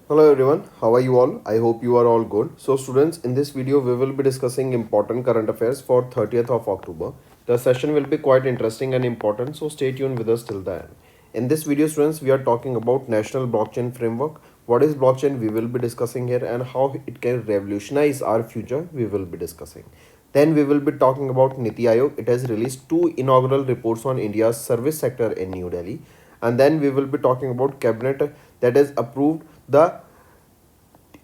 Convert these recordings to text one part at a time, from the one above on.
Hello everyone, how are you all? I hope you are all good. So students, in this video we will be discussing important current affairs for 30th of October. The session will be quite interesting and important, so stay tuned with us till the end. In this video students, we are talking about National Blockchain Framework. What is blockchain? We will be discussing here, and how it can revolutionize our future we will be discussing. Then we will be talking about Niti Aayog. It has released two inaugural reports on India's service sector in New Delhi. And then we will be talking about cabinet that has approved the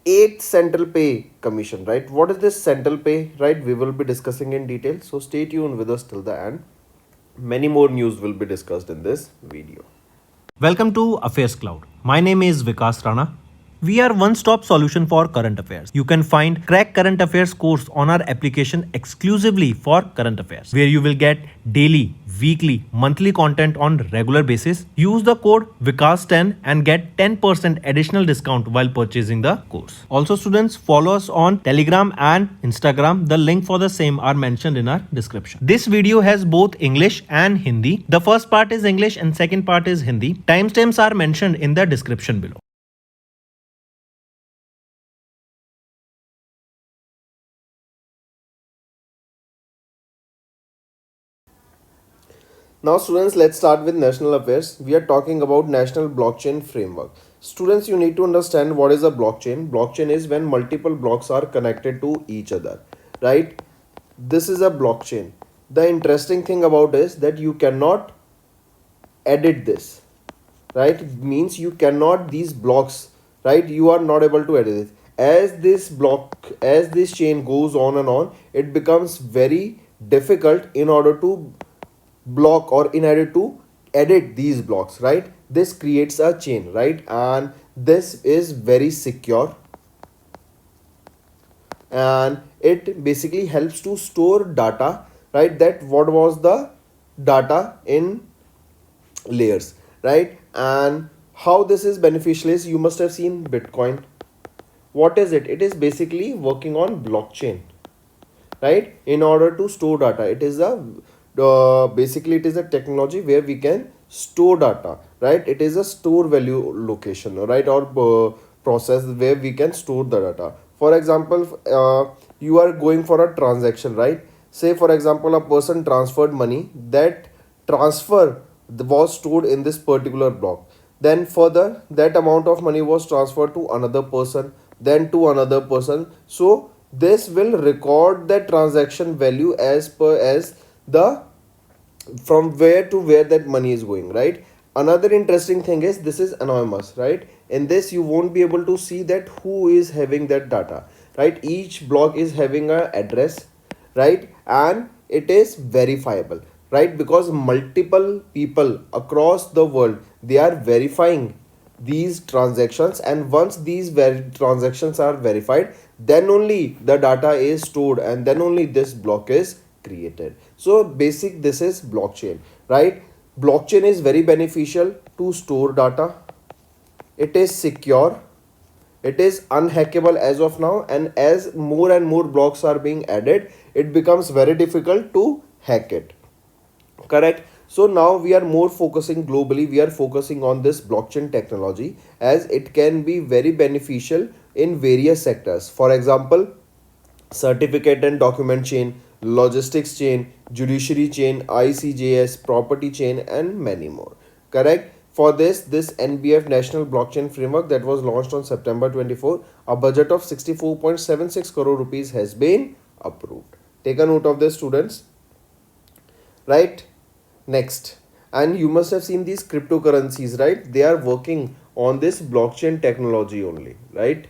8th Central Pay Commission, right? What is this central pay, right? We will be discussing in detail. So stay tuned with us till the end. Many more news will be discussed in this video. Welcome to Affairs Cloud. My name is Vikas Rana. We are one-stop solution for current affairs. You can find Crack Current Affairs course on our application exclusively for current affairs, where you will get daily, weekly, monthly content on regular basis. Use the code VIKAS10 and get 10% additional discount while purchasing the course. Also students, follow us on Telegram and Instagram. The link for the same are mentioned in our description. This video has both English and Hindi. The first part is English and second part is Hindi. Timestamps are mentioned in the description below. Now students, let's start with national affairs. We are talking about National Blockchain Framework. Students, you need to understand what is a blockchain. Blockchain is when multiple blocks are connected to each other, right? This is a blockchain. The interesting thing about is that you cannot edit this, right? It means you cannot, these blocks, right? You are not able to edit it. As this chain goes on and on, it becomes very difficult in order to block or in order to edit these blocks, right? This creates a chain, right? And this is very secure, and it basically helps to store data, right? That what was the data in layers, right? And how this is beneficial is, you must have seen Bitcoin. What is it? It is basically working on blockchain, right? In order to store data, it is a basically it is a technology where we can store data, right? It is a store value location, right? Or process where we can store the data. For example, you are going for a transaction, right? Say for example, a person transferred money. That transfer was stored in this particular block. Then further, that amount of money was transferred to another person, then to another person. So this will record the transaction value as per as the from where to where that money is going, right? Another interesting thing is, this is anonymous, right? In this you won't be able to see that who is having that data, right? Each block is having a address, right? And it is verifiable, right? Because multiple people across the world, they are verifying these transactions, and once these transactions are verified, then only the data is stored, and then only this block is created. So basic, this is blockchain, right? Blockchain is very beneficial to store data. It is secure, it is unhackable as of now, and as more and more blocks are being added, it becomes very difficult to hack it, correct? So now we are more focusing globally, we are focusing on this blockchain technology, as it can be very beneficial in various sectors. For example, certificate and document chain, logistics chain, judiciary chain, ICJS, property chain, and many more, correct? For this NBF National Blockchain Framework that was launched on September 24, a budget of 64.76 crore rupees has been approved. Take a note of this, students, right? Next, and you must have seen these cryptocurrencies, right? They are working on this blockchain technology only, right?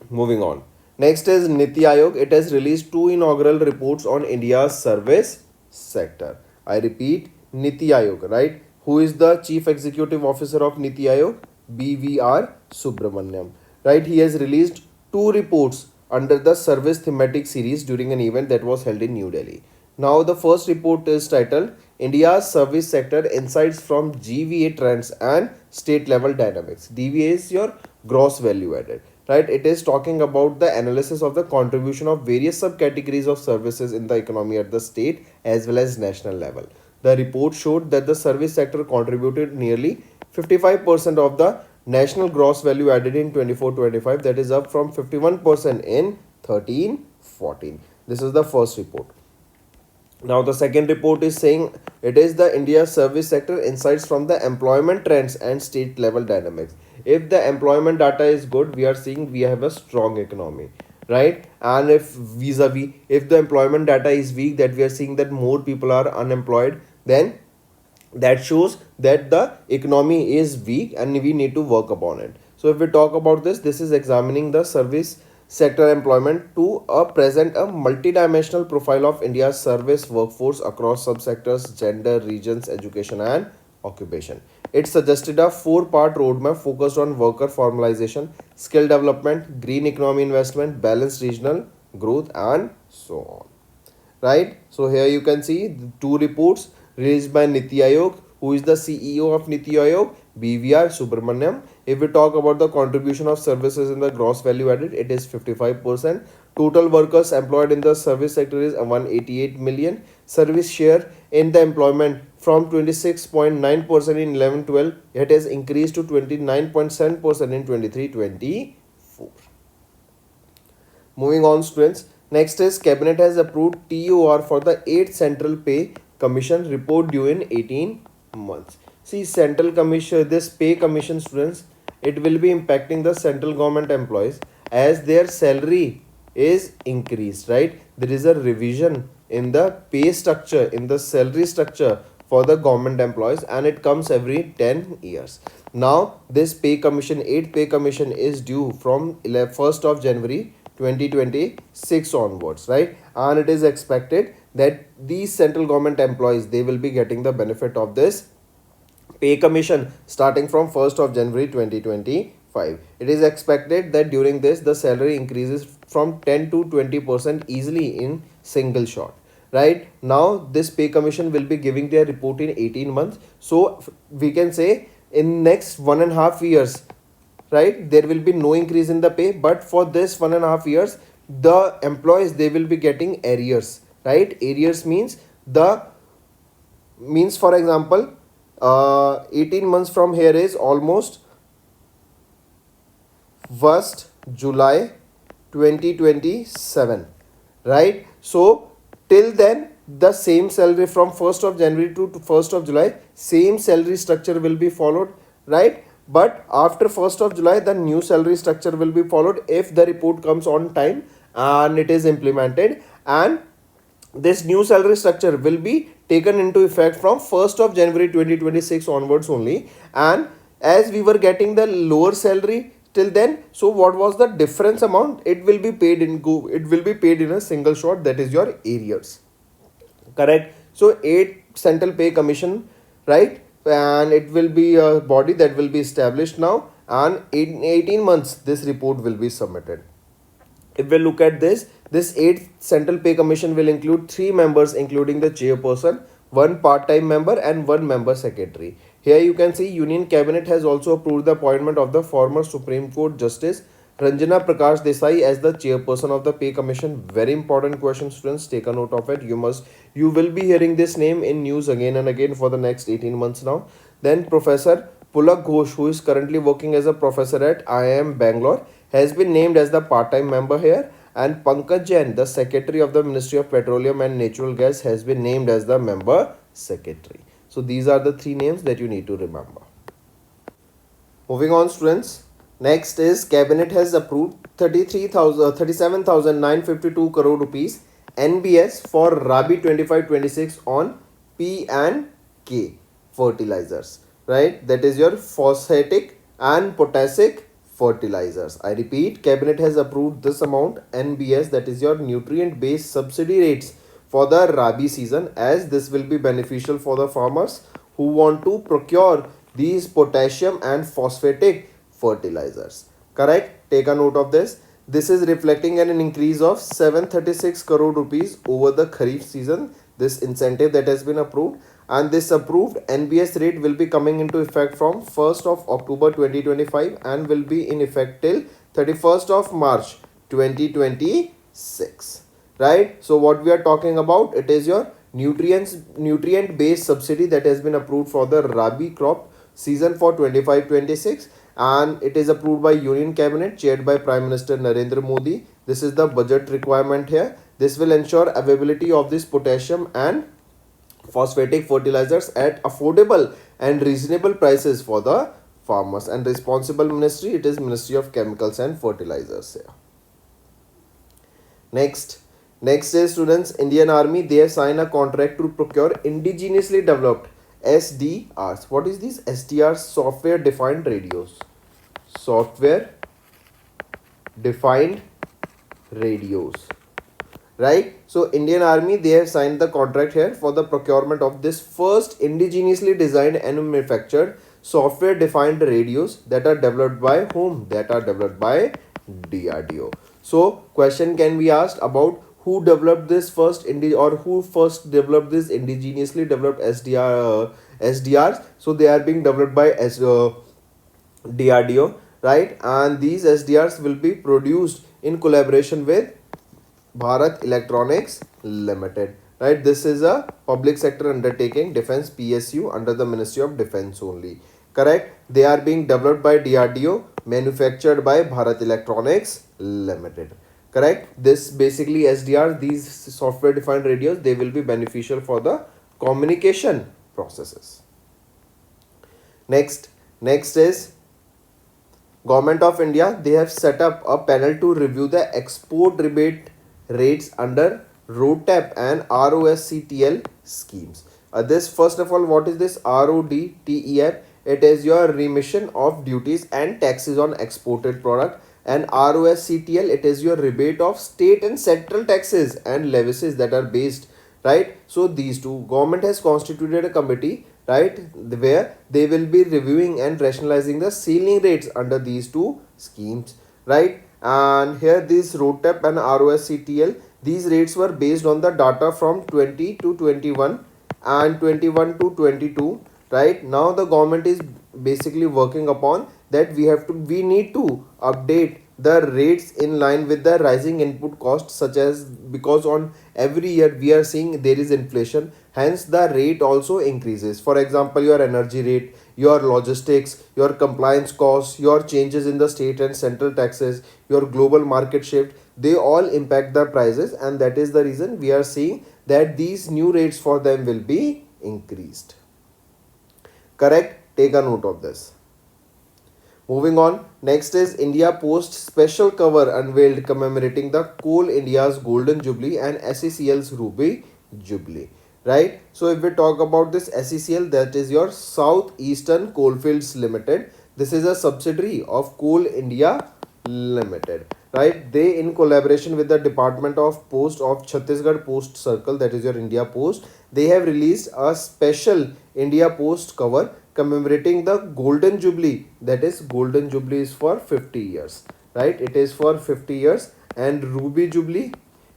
Moving on. Next is Niti Aayog. It has released two inaugural reports on India's service sector. I repeat, Niti Aayog, right? Who is the Chief Executive Officer of Niti Aayog? BVR Subramaniam, right? He has released two reports under the service thematic series during an event that was held in New Delhi. Now, the first report is titled India's Service Sector Insights from GVA Trends and State Level Dynamics. DVA is your gross value added, right? It is talking about the analysis of the contribution of various subcategories of services in the economy at the state as well as national level. The report showed that the service sector contributed nearly 55% of the national gross value added in 24-25, that is up from 51% in 13-14. This is the first report. Now the second report is saying it is the India service sector insights from the employment trends and state level dynamics. If the employment data is good, we are seeing we have a strong economy, right? And if vis-a-vis, if the employment data is weak, that we are seeing that more people are unemployed, then that shows that the economy is weak and we need to work upon it. So if we talk about this is examining the service sector employment to present a multidimensional profile of India's service workforce across subsectors, gender, regions, education and occupation. It suggested a four-part roadmap focused on worker formalization, skill development, green economy investment, balanced regional growth and so on. Right? So here you can see the two reports released by Niti Aayog, who is the CEO of Niti Aayog, BVR Subramaniam. If we talk about the contribution of services in the gross value added, it is 55%. Total workers employed in the service sector is 188 million. Service share in the employment from 26.9% in 11-12, it has increased to 29.7% in 23-24. Moving on, students. Next is Cabinet has approved TOR for the 8th Central Pay Commission report due in 18 months. See, Central Commission, this Pay Commission, students, it will be impacting the central government employees as their salary is increased, right? There is a revision in the pay structure, in the salary structure for the government employees, and it comes every 10 years. Now, this Pay Commission, 8th Pay Commission is due from 1st of January 2026 onwards, right? And it is expected that these central government employees, they will be getting the benefit of this Pay Commission starting from 1st of January 2025. It is expected that during this the salary increases from 10 to 20% easily in single shot. Right now, this Pay Commission will be giving their report in 18 months. So we can say in next 1.5 years, right, there will be no increase in the pay, but for this 1.5 years the employees, they will be getting arrears, right? Arrears means for example 18 months from here is almost 1st July 2027, right? So till then the same salary from 1st of January to 1st of July, same salary structure will be followed, right? But after 1st of July, the new salary structure will be followed if the report comes on time and it is implemented, and this new salary structure will be taken into effect from 1st of January 2026 onwards only. And as we were getting the lower salary till then, so what was the difference amount? It will be paid in a single shot, that is your arrears. Correct? So 8 Central Pay Commission, right? And it will be a body that will be established now, and in 18 months this report will be submitted. If we look at this 8th Central Pay Commission will include 3 members, including the chairperson, 1 part-time member and 1 member secretary. Here you can see Union Cabinet has also approved the appointment of the former Supreme Court Justice Ranjana Prakash Desai as the chairperson of the Pay Commission. Very important question, students. Take a note of it. You will be hearing this name in news again and again for the next 18 months now. Then Professor Pulak Ghosh, who is currently working as a professor at IIM Bangalore, has been named as the part-time member here. And Pankaj Jain, the Secretary of the Ministry of Petroleum and Natural Gas, has been named as the member secretary. So these are the 3 names that you need to remember. Moving on, students. Next is Cabinet has approved 37,952 crore rupees NBS for Rabi 25-26 on P and K fertilizers, right? That is your phosphatic and potassic fertilizers. I repeat, Cabinet has approved this amount NBS, that is your nutrient based subsidy rates for the Rabi season, as this will be beneficial for the farmers who want to procure these potassium and phosphatic fertilizers. Correct? Take a note of this. This is reflecting an increase of 736 crore rupees over the Kharif season. This incentive that has been approved, and this approved NBS rate will be coming into effect from 1st of October 2025 and will be in effect till 31st of March 2026. Right? So what we are talking about, it is your nutrient based subsidy that has been approved for the Rabi crop season for 25-26, and it is approved by Union Cabinet chaired by Prime Minister Narendra Modi. This is the budget requirement here. This will ensure availability of this potassium and phosphatic fertilizers at affordable and reasonable prices for the farmers. And responsible ministry, it is Ministry of Chemicals and Fertilizers here. Next is students, Indian Army, they have signed a contract to procure indigenously developed SDRs. What is these SDRs? Software defined radios. Software defined radios. Right? So Indian Army, they have signed the contract here for the procurement of this first indigenously designed and manufactured software defined radios that are developed by whom? That are developed by DRDO. So question can be asked about who developed this first who first developed this indigenously developed SDRs. So they are being developed by DRDO, right? And these SDRs will be produced in collaboration with Bharat Electronics Limited, right? This is a public sector undertaking, defense PSU under the Ministry of Defense only, correct? They are being developed by DRDO, manufactured by Bharat Electronics Limited, correct? This basically SDR, these software defined radios, they will be beneficial for the communication processes. Next is Government of India, they have set up a panel to review the export rebate rates under ROTAP and ROSCTL schemes. This, first of all, what is this RODTEF? It is your remission of duties and taxes on exported product, and ROSCTL, it is your rebate of state and central taxes and levies that are based, right? So these two, government has constituted a committee, right, where they will be reviewing and rationalizing the ceiling rates under these two schemes, right? And here this ROTAP and ROSCTL, these rates were based on the data from 20 to 21 and 21 to 22, right? Now the government is basically working upon that we need to update the rates in line with the rising input costs, such as, because on every year we are seeing there is inflation, hence the rate also increases. For example, your energy rate, your logistics, your compliance costs, your changes in the state and central taxes, your global market shift, they all impact the prices, and that is the reason we are seeing that these new rates for them will be increased, correct? Take a note of this. Moving on, next is India Post special cover unveiled commemorating the Coal India's Golden Jubilee and SECL's Ruby Jubilee, right? So if we talk about this SECL, that is your South Eastern Coalfields Limited. This is a subsidiary of Coal India Limited, right? They, in collaboration with the Department of Post of Chhattisgarh Post Circle, that is your India Post, they have released a special India Post cover commemorating the Golden Jubilee. That is, Golden Jubilee is for 50 years, right? It is for 50 years, and Ruby Jubilee,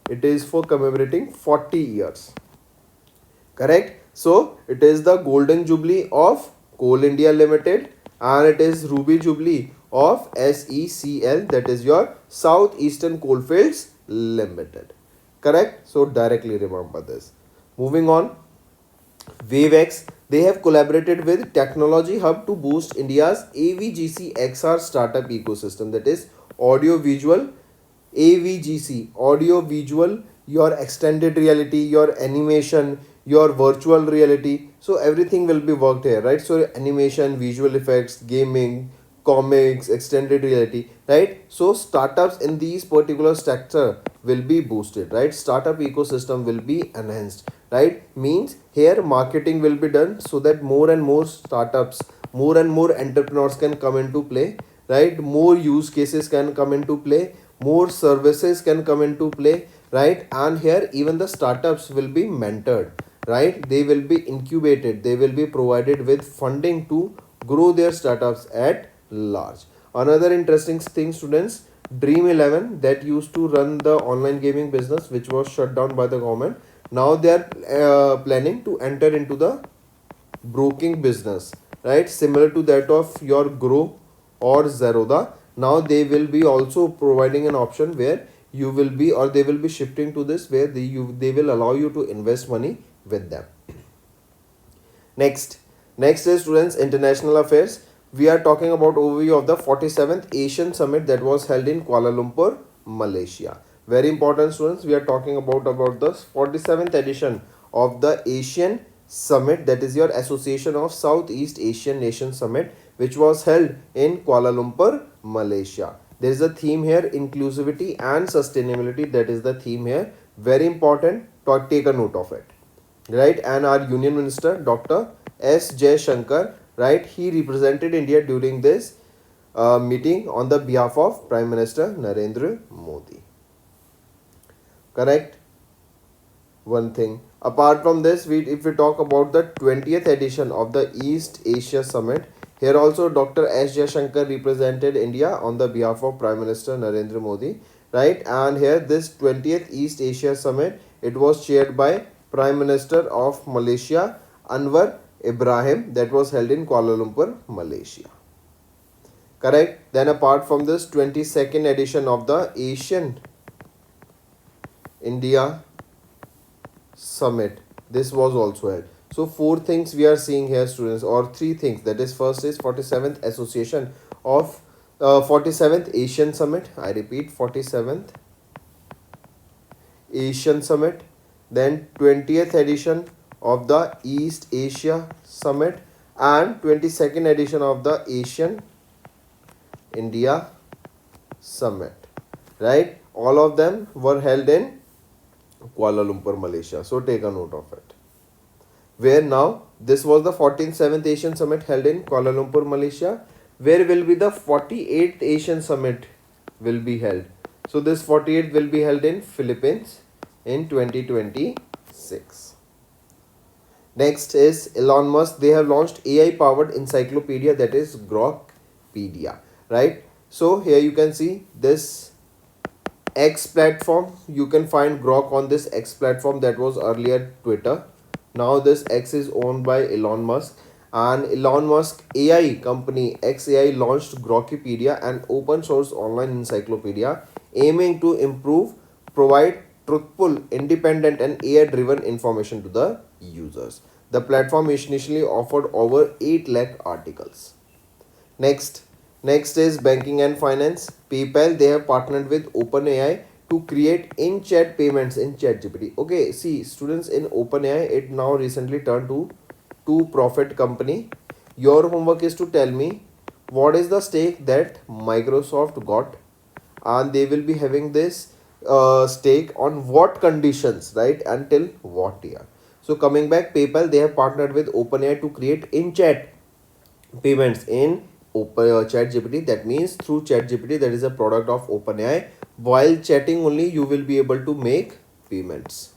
it is for commemorating 40 years, correct? So it is the Golden Jubilee of Coal India Limited, and it is Ruby Jubilee of SECL, that is your South Eastern Coalfields Limited, correct? So directly remember this. Moving on, WaveX, they have collaborated with Technology Hub to boost India's AVGC XR startup ecosystem, that is audio visual AVGC, audio visual, your extended reality, your animation, your virtual reality. So everything will be worked here, right? So animation, visual effects, gaming, comics, extended reality, right? So startups in these particular sector will be boosted, right? Startup ecosystem will be enhanced, right? Means here marketing will be done so that more and more startups, more and more entrepreneurs can come into play, right? More use cases can come into play, more services can come into play, right? And here even the startups will be mentored, right? They will be incubated, they will be provided with funding to grow their startups at large. Another interesting thing, students, Dream 11 that used to run the online gaming business, which was shut down by the government, now they are planning to enter into the broking business, right? Similar to that of your Grow or Zerodha. Now they will be also providing an option where you will be, or they will be shifting to this, where they will allow you to invest money with them. Next is, students, international affairs. we are talking about overview of the 47th Asian Summit that was held in Kuala Lumpur, Malaysia. Very important, students. We are talking about the 47th edition of the Asian Summit, that is your Association of Southeast Asian Nations Summit, which was held in Kuala Lumpur, Malaysia. There is a theme here, inclusivity and sustainability. That is the theme here. Very important. Take a note of it. Right, and our Union Minister Dr. S. Shankar, right, he represented India during this meeting on the behalf of Prime Minister Narendra Modi. Correct. One thing. Apart from this, if we talk about the 20th edition of the East Asia Summit, here also Dr. S. Shankar represented India on the behalf of Prime Minister Narendra Modi, right? And here this 20th East Asia Summit, it was chaired by Prime Minister of Malaysia, Anwar Ibrahim, that was held in Kuala Lumpur, Malaysia. Correct. Then apart from this, 22nd edition of the Asian India Summit, this was also held. So four things we are seeing here, students, or three things. That is, first is 47th Association of 47th Asian Summit. I repeat, 47th Asian Summit. Then 20th edition of the East Asia Summit and 22nd edition of the Asian India Summit. Right? All of them were held in Kuala Lumpur, Malaysia. So take a note of it. Where now, this was the 47th Asian Summit held in Kuala Lumpur, Malaysia. Where will be the 48th Asian Summit will be held? So this 48th will be held in Philippines in 2026. Next is Elon Musk. They have launched AI powered encyclopedia, that is Grokpedia, right? So here you can see this X platform. You can find Grok on this X platform that was earlier Twitter. Now this X is owned by Elon Musk, and Elon Musk AI company XAI launched Grokipedia, an open source online encyclopedia aiming to provide truthful, independent and AI driven information to the users. The platform initially offered over 8 lakh articles. Next is banking and finance. PayPal, they have partnered with OpenAI to create in-chat payments in ChatGPT. Okay, see, students, in OpenAI, it now recently turned to profit company. Your homework is to tell me what is the stake that Microsoft got, and they will be having this stake on what conditions, right? Until what year? So coming back, PayPal, they have partnered with OpenAI to create in-chat payments in ChatGPT. That means through ChatGPT, that is a product of OpenAI. While chatting only, you will be able to make payments,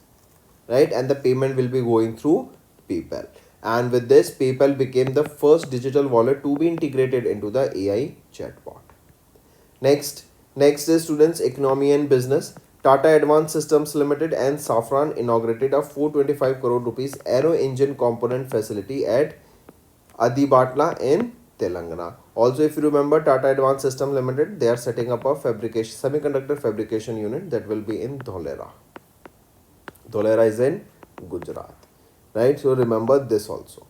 right? And the payment will be going through PayPal. And with this, PayPal became the first digital wallet to be integrated into the AI chatbot. Next is, students, economy and business. Tata Advanced Systems Limited and Safran inaugurated a 425 crore rupees aero engine component facility at Adibatla in Telangana. Also, if you remember, Tata Advanced System Limited, they are setting up a semiconductor fabrication unit that will be in Dholera. Dholera is in Gujarat, right? So remember this also.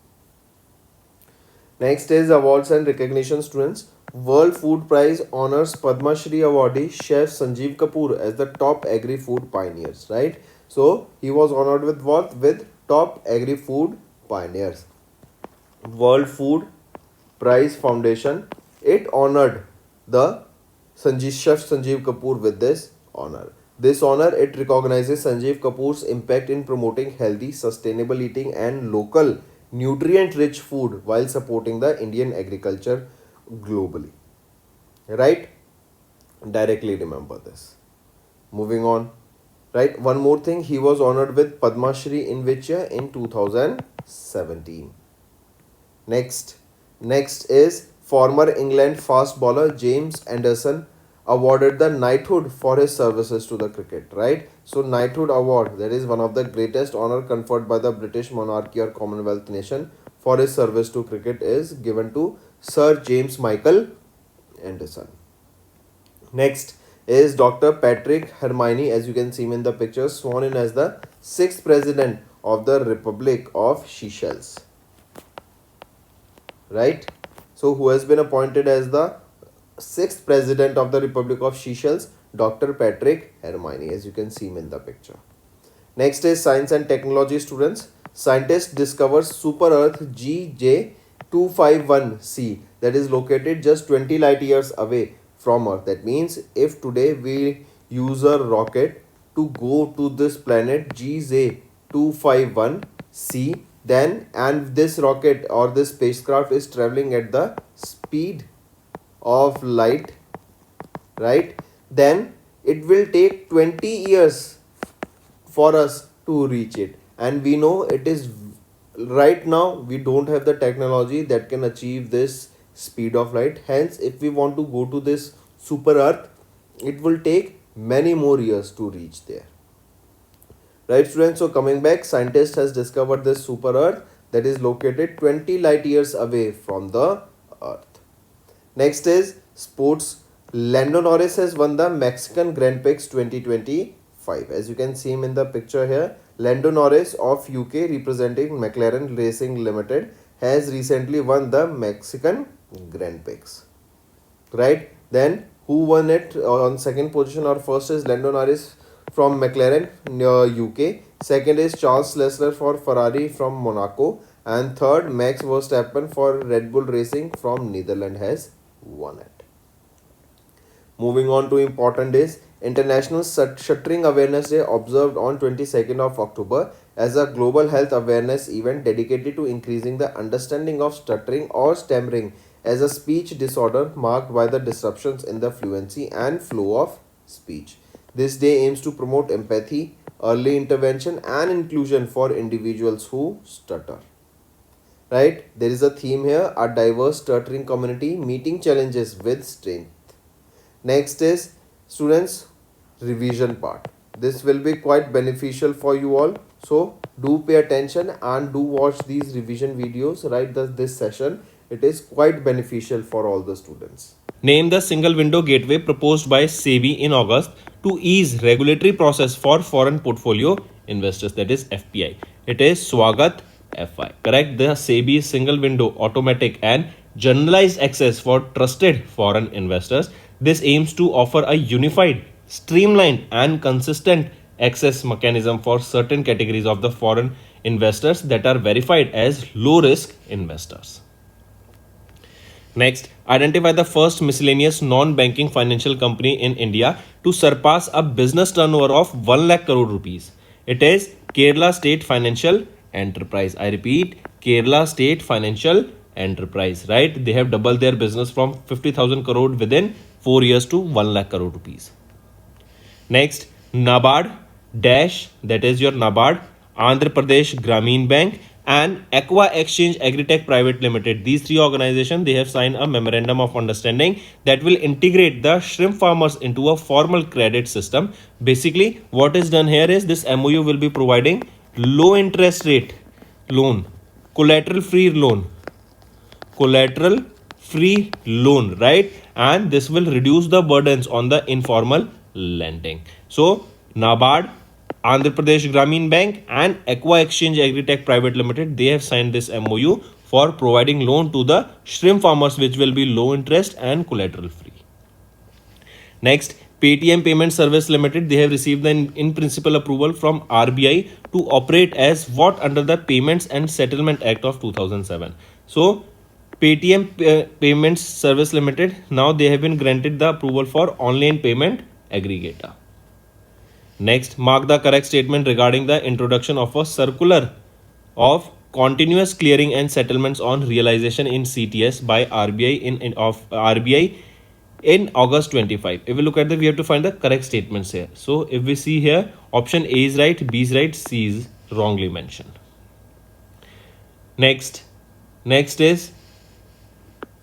Next is awards and recognition, students. World Food Prize honors Padma Shri awardee Chef Sanjeev Kapoor as the top agri-food pioneers, right? So he was honored with what? With top agri-food pioneers. World Food Prize Foundation, it honored the Chef Sanjeev Kapoor with this honor. This honor, it recognizes Sanjeev Kapoor's impact in promoting healthy, sustainable eating and local nutrient-rich food while supporting the Indian agriculture globally. Right? Directly remember this. Moving on. Right? One more thing, he was honored with Padma Shri in which year? In 2017. Next is former England fast bowler James Anderson awarded the knighthood for his services to the cricket, right? So knighthood award, that is one of the greatest honor conferred by the British monarchy or Commonwealth nation for his service to cricket, is given to Sir James Michael Anderson. Next is Dr. Patrick Hermione, as you can see him in the picture, sworn in as the 6th president of the Republic of Seychelles. Right? So who has been appointed as the sixth president of the Republic of Seychelles? Dr. Patrick Hermione, as you can see him in the picture. Next is science and technology students. Scientists discover super Earth GJ251c that is located just 20 light years away from Earth. That means if today we use a rocket to go to this planet GJ251c, then and this rocket or this spacecraft is traveling at the speed of light, right, then it will take 20 years for us to reach it, and we know it is right now we don't have the technology that can achieve this speed of light. Hence, if we want to go to this super Earth, it will take many more years to reach there. Right, students? So coming back, scientist has discovered this super Earth that is located 20 light years away from the Earth. Next is sports. Lando Norris has won the Mexican Grand Prix 2025. As you can see him in the picture here, Lando Norris of UK representing McLaren Racing Limited has recently won the Mexican Grand Prix. Right? Then who won it on second position or first is Lando Norris from McLaren UK. Second is Charles Leclerc for Ferrari from Monaco. And third, Max Verstappen for Red Bull Racing from Netherlands has won it. Moving on to important days. International Stuttering Awareness Day observed on 22nd of October as a global health awareness event dedicated to increasing the understanding of stuttering or stammering as a speech disorder marked by the disruptions in the fluency and flow of speech. This day aims to promote empathy, early intervention and inclusion for individuals who stutter. Right? There is a theme here, a diverse stuttering community meeting challenges with strength. Next is students revision part. This will be quite beneficial for you all. So do pay attention and do watch these revision videos, right? This session, it is quite beneficial for all the students. Name the single window gateway proposed by SEBI in August to ease regulatory process for foreign portfolio investors, that is FPI. It is Swagat FI. Correct? The SEBI single window automatic and generalized access for trusted foreign investors. This aims to offer a unified, streamlined and consistent access mechanism for certain categories of the foreign investors that are verified as low risk investors. Next, identify the first miscellaneous non-banking financial company in India to surpass a business turnover of 1 lakh crore rupees. It is Kerala State Financial Enterprise. I repeat, Kerala State Financial Enterprise, right? They have doubled their business from 50,000 crore within 4 years to 1 lakh crore rupees. Next, NABARD Dash, that is your NABARD, Andhra Pradesh Grameen Bank and Aqua Exchange Agritech Private Limited. These three organizations, they have signed a memorandum of understanding that will integrate the shrimp farmers into a formal credit system. Basically, what is done here is this MOU will be providing low interest rate loan, collateral free loan, right? And this will reduce the burdens on the informal lending. So NABARD, Andhra Pradesh Grameen Bank and Aqua Exchange Agritech Private Limited, they have signed this MOU for providing loan to the shrimp farmers, which will be low interest and collateral free. Next, Paytm Payment Service Limited, they have received the in principle approval from RBI to operate as what under the Payments and Settlement Act of 2007. So Paytm Payments Service Limited, now they have been granted the approval for online payment aggregator. Next, mark the correct statement regarding the introduction of a circular of continuous clearing and settlements on realization in CTS by RBI in August 25. If we look at we have to find the correct statements here. So if we see here, option A is right, B is right, C is wrongly mentioned. Next is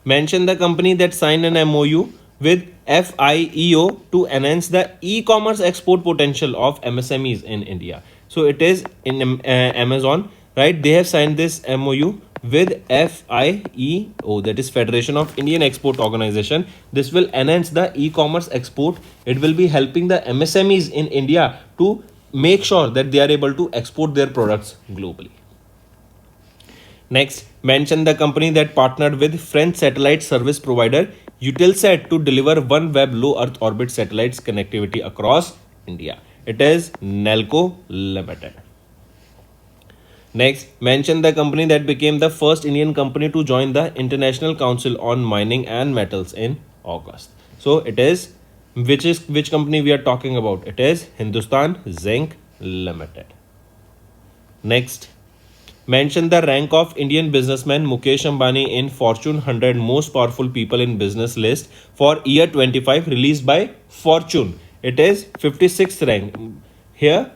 mention the company that signed an MOU with FIEO to enhance the e-commerce export potential of MSMEs in India. So it is in Amazon, right? They have signed this MOU with FIEO, that is Federation of Indian Export Organization. This will enhance the e-commerce export. It will be helping the MSMEs in India to make sure that they are able to export their products globally. Next, Mention the company that partnered with French satellite service provider Eutelsat to deliver OneWeb low Earth orbit satellites connectivity across India. It is Nelco Limited. Next, mention the company that became the first Indian company to join the International Council on Mining and Metals in August. So it is which company we are talking about? It is Hindustan Zinc Limited. Next, mention the rank of Indian businessman Mukesh Ambani in Fortune 100 most powerful people in business list for year 25 released by Fortune. It is 56th rank. Here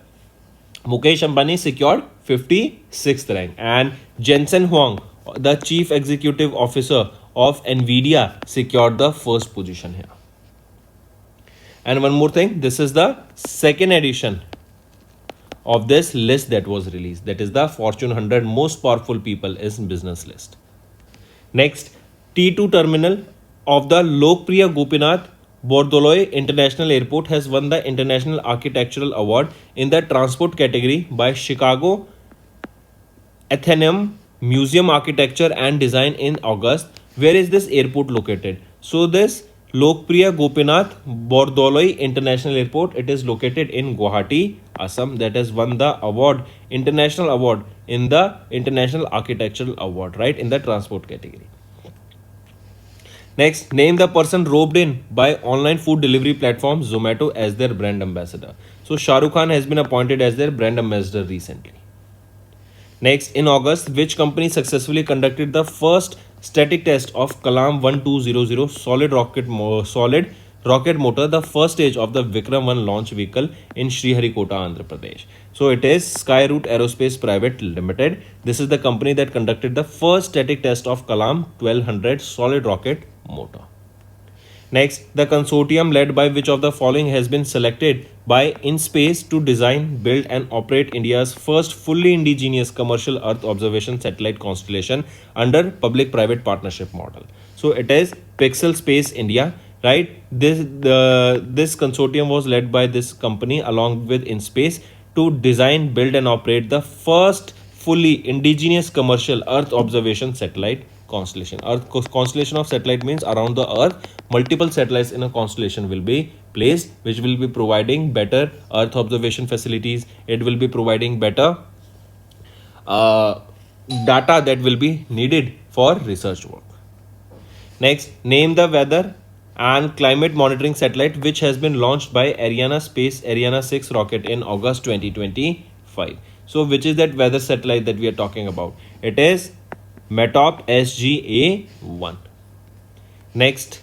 Mukesh Ambani secured 56th rank, and Jensen Huang, the chief executive officer of Nvidia, secured the first position here. And one more thing, this is the second edition of this list that was released, that is the Fortune 100 most powerful people in business list. Next, T2 terminal of the Lokpriya Gopinath Bordoloi International Airport has won the International Architectural Award in the transport category by Chicago Athenaeum Museum Architecture and Design in August. Where is this airport located? So this Lokpriya Gopinath Bordoloi International Airport, it is located in Guwahati, Assam, that has won the award, international award in the International Architectural Award, right, in the transport category. Next, name the person roped in by online food delivery platform Zomato as their brand ambassador. So Shah Rukh Khan has been appointed as their brand ambassador recently. Next, in August, which company successfully conducted the first static test of Kalam 1200 solid rocket motor, the first stage of the Vikram 1 launch vehicle in Sriharikota, Andhra Pradesh? So it is Skyroot Aerospace Private Limited. This is the company that conducted the first static test of Kalam 1200 solid rocket motor. Next, the consortium led by which of the following has been selected by InSpace to design, build and operate India's first fully indigenous commercial Earth observation satellite constellation under public-private partnership model? So it is Pixel Space India, right? This consortium was led by this company along with InSpace to design, build and operate the first fully indigenous commercial Earth observation satellite constellation. Constellation of satellite means around the Earth, multiple satellites in a constellation will be placed, which will be providing better Earth observation facilities. It will be providing better data that will be needed for research work. Next, name the weather and climate monitoring satellite which has been launched by Ariane Space Ariane 6 rocket in August 2025. So which is that weather satellite that we are talking about? It is METOP SGA-1. Next,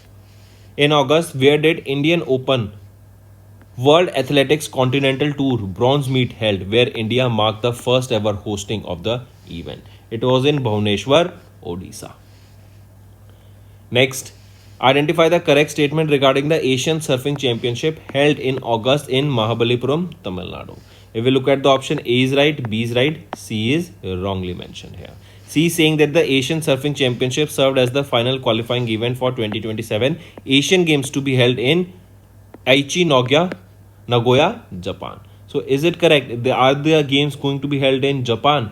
in August, where did Indian Open World Athletics Continental Tour bronze meet held, where India marked the first ever hosting of the event? It was in Bhubaneswar, Odisha. Next, identify the correct statement regarding the Asian Surfing Championship held in August in Mahabalipuram, Tamil Nadu. If we look at the option, A is right, B is right, C is wrongly mentioned here. C saying that the Asian Surfing Championship served as the final qualifying event for 2027 Asian Games to be held in Aichi, Nagoya, Japan. So is it correct? Are the games going to be held in Japan?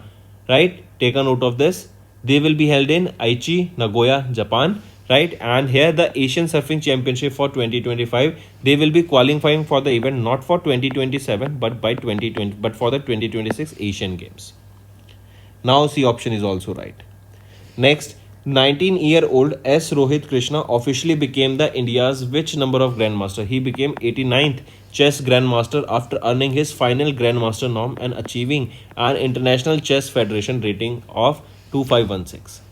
Right? Take a note of this. They will be held in Aichi, Nagoya, Japan. Right? And here the Asian Surfing Championship for 2025, they will be qualifying for the event not for 2027 but for the 2026 Asian Games. Now C option is also right. Next, 19-year-old S. Rohit Krishna officially became the India's which number of Grandmaster? He became 89th chess Grandmaster after earning his final Grandmaster norm and achieving an International Chess Federation rating of 2516.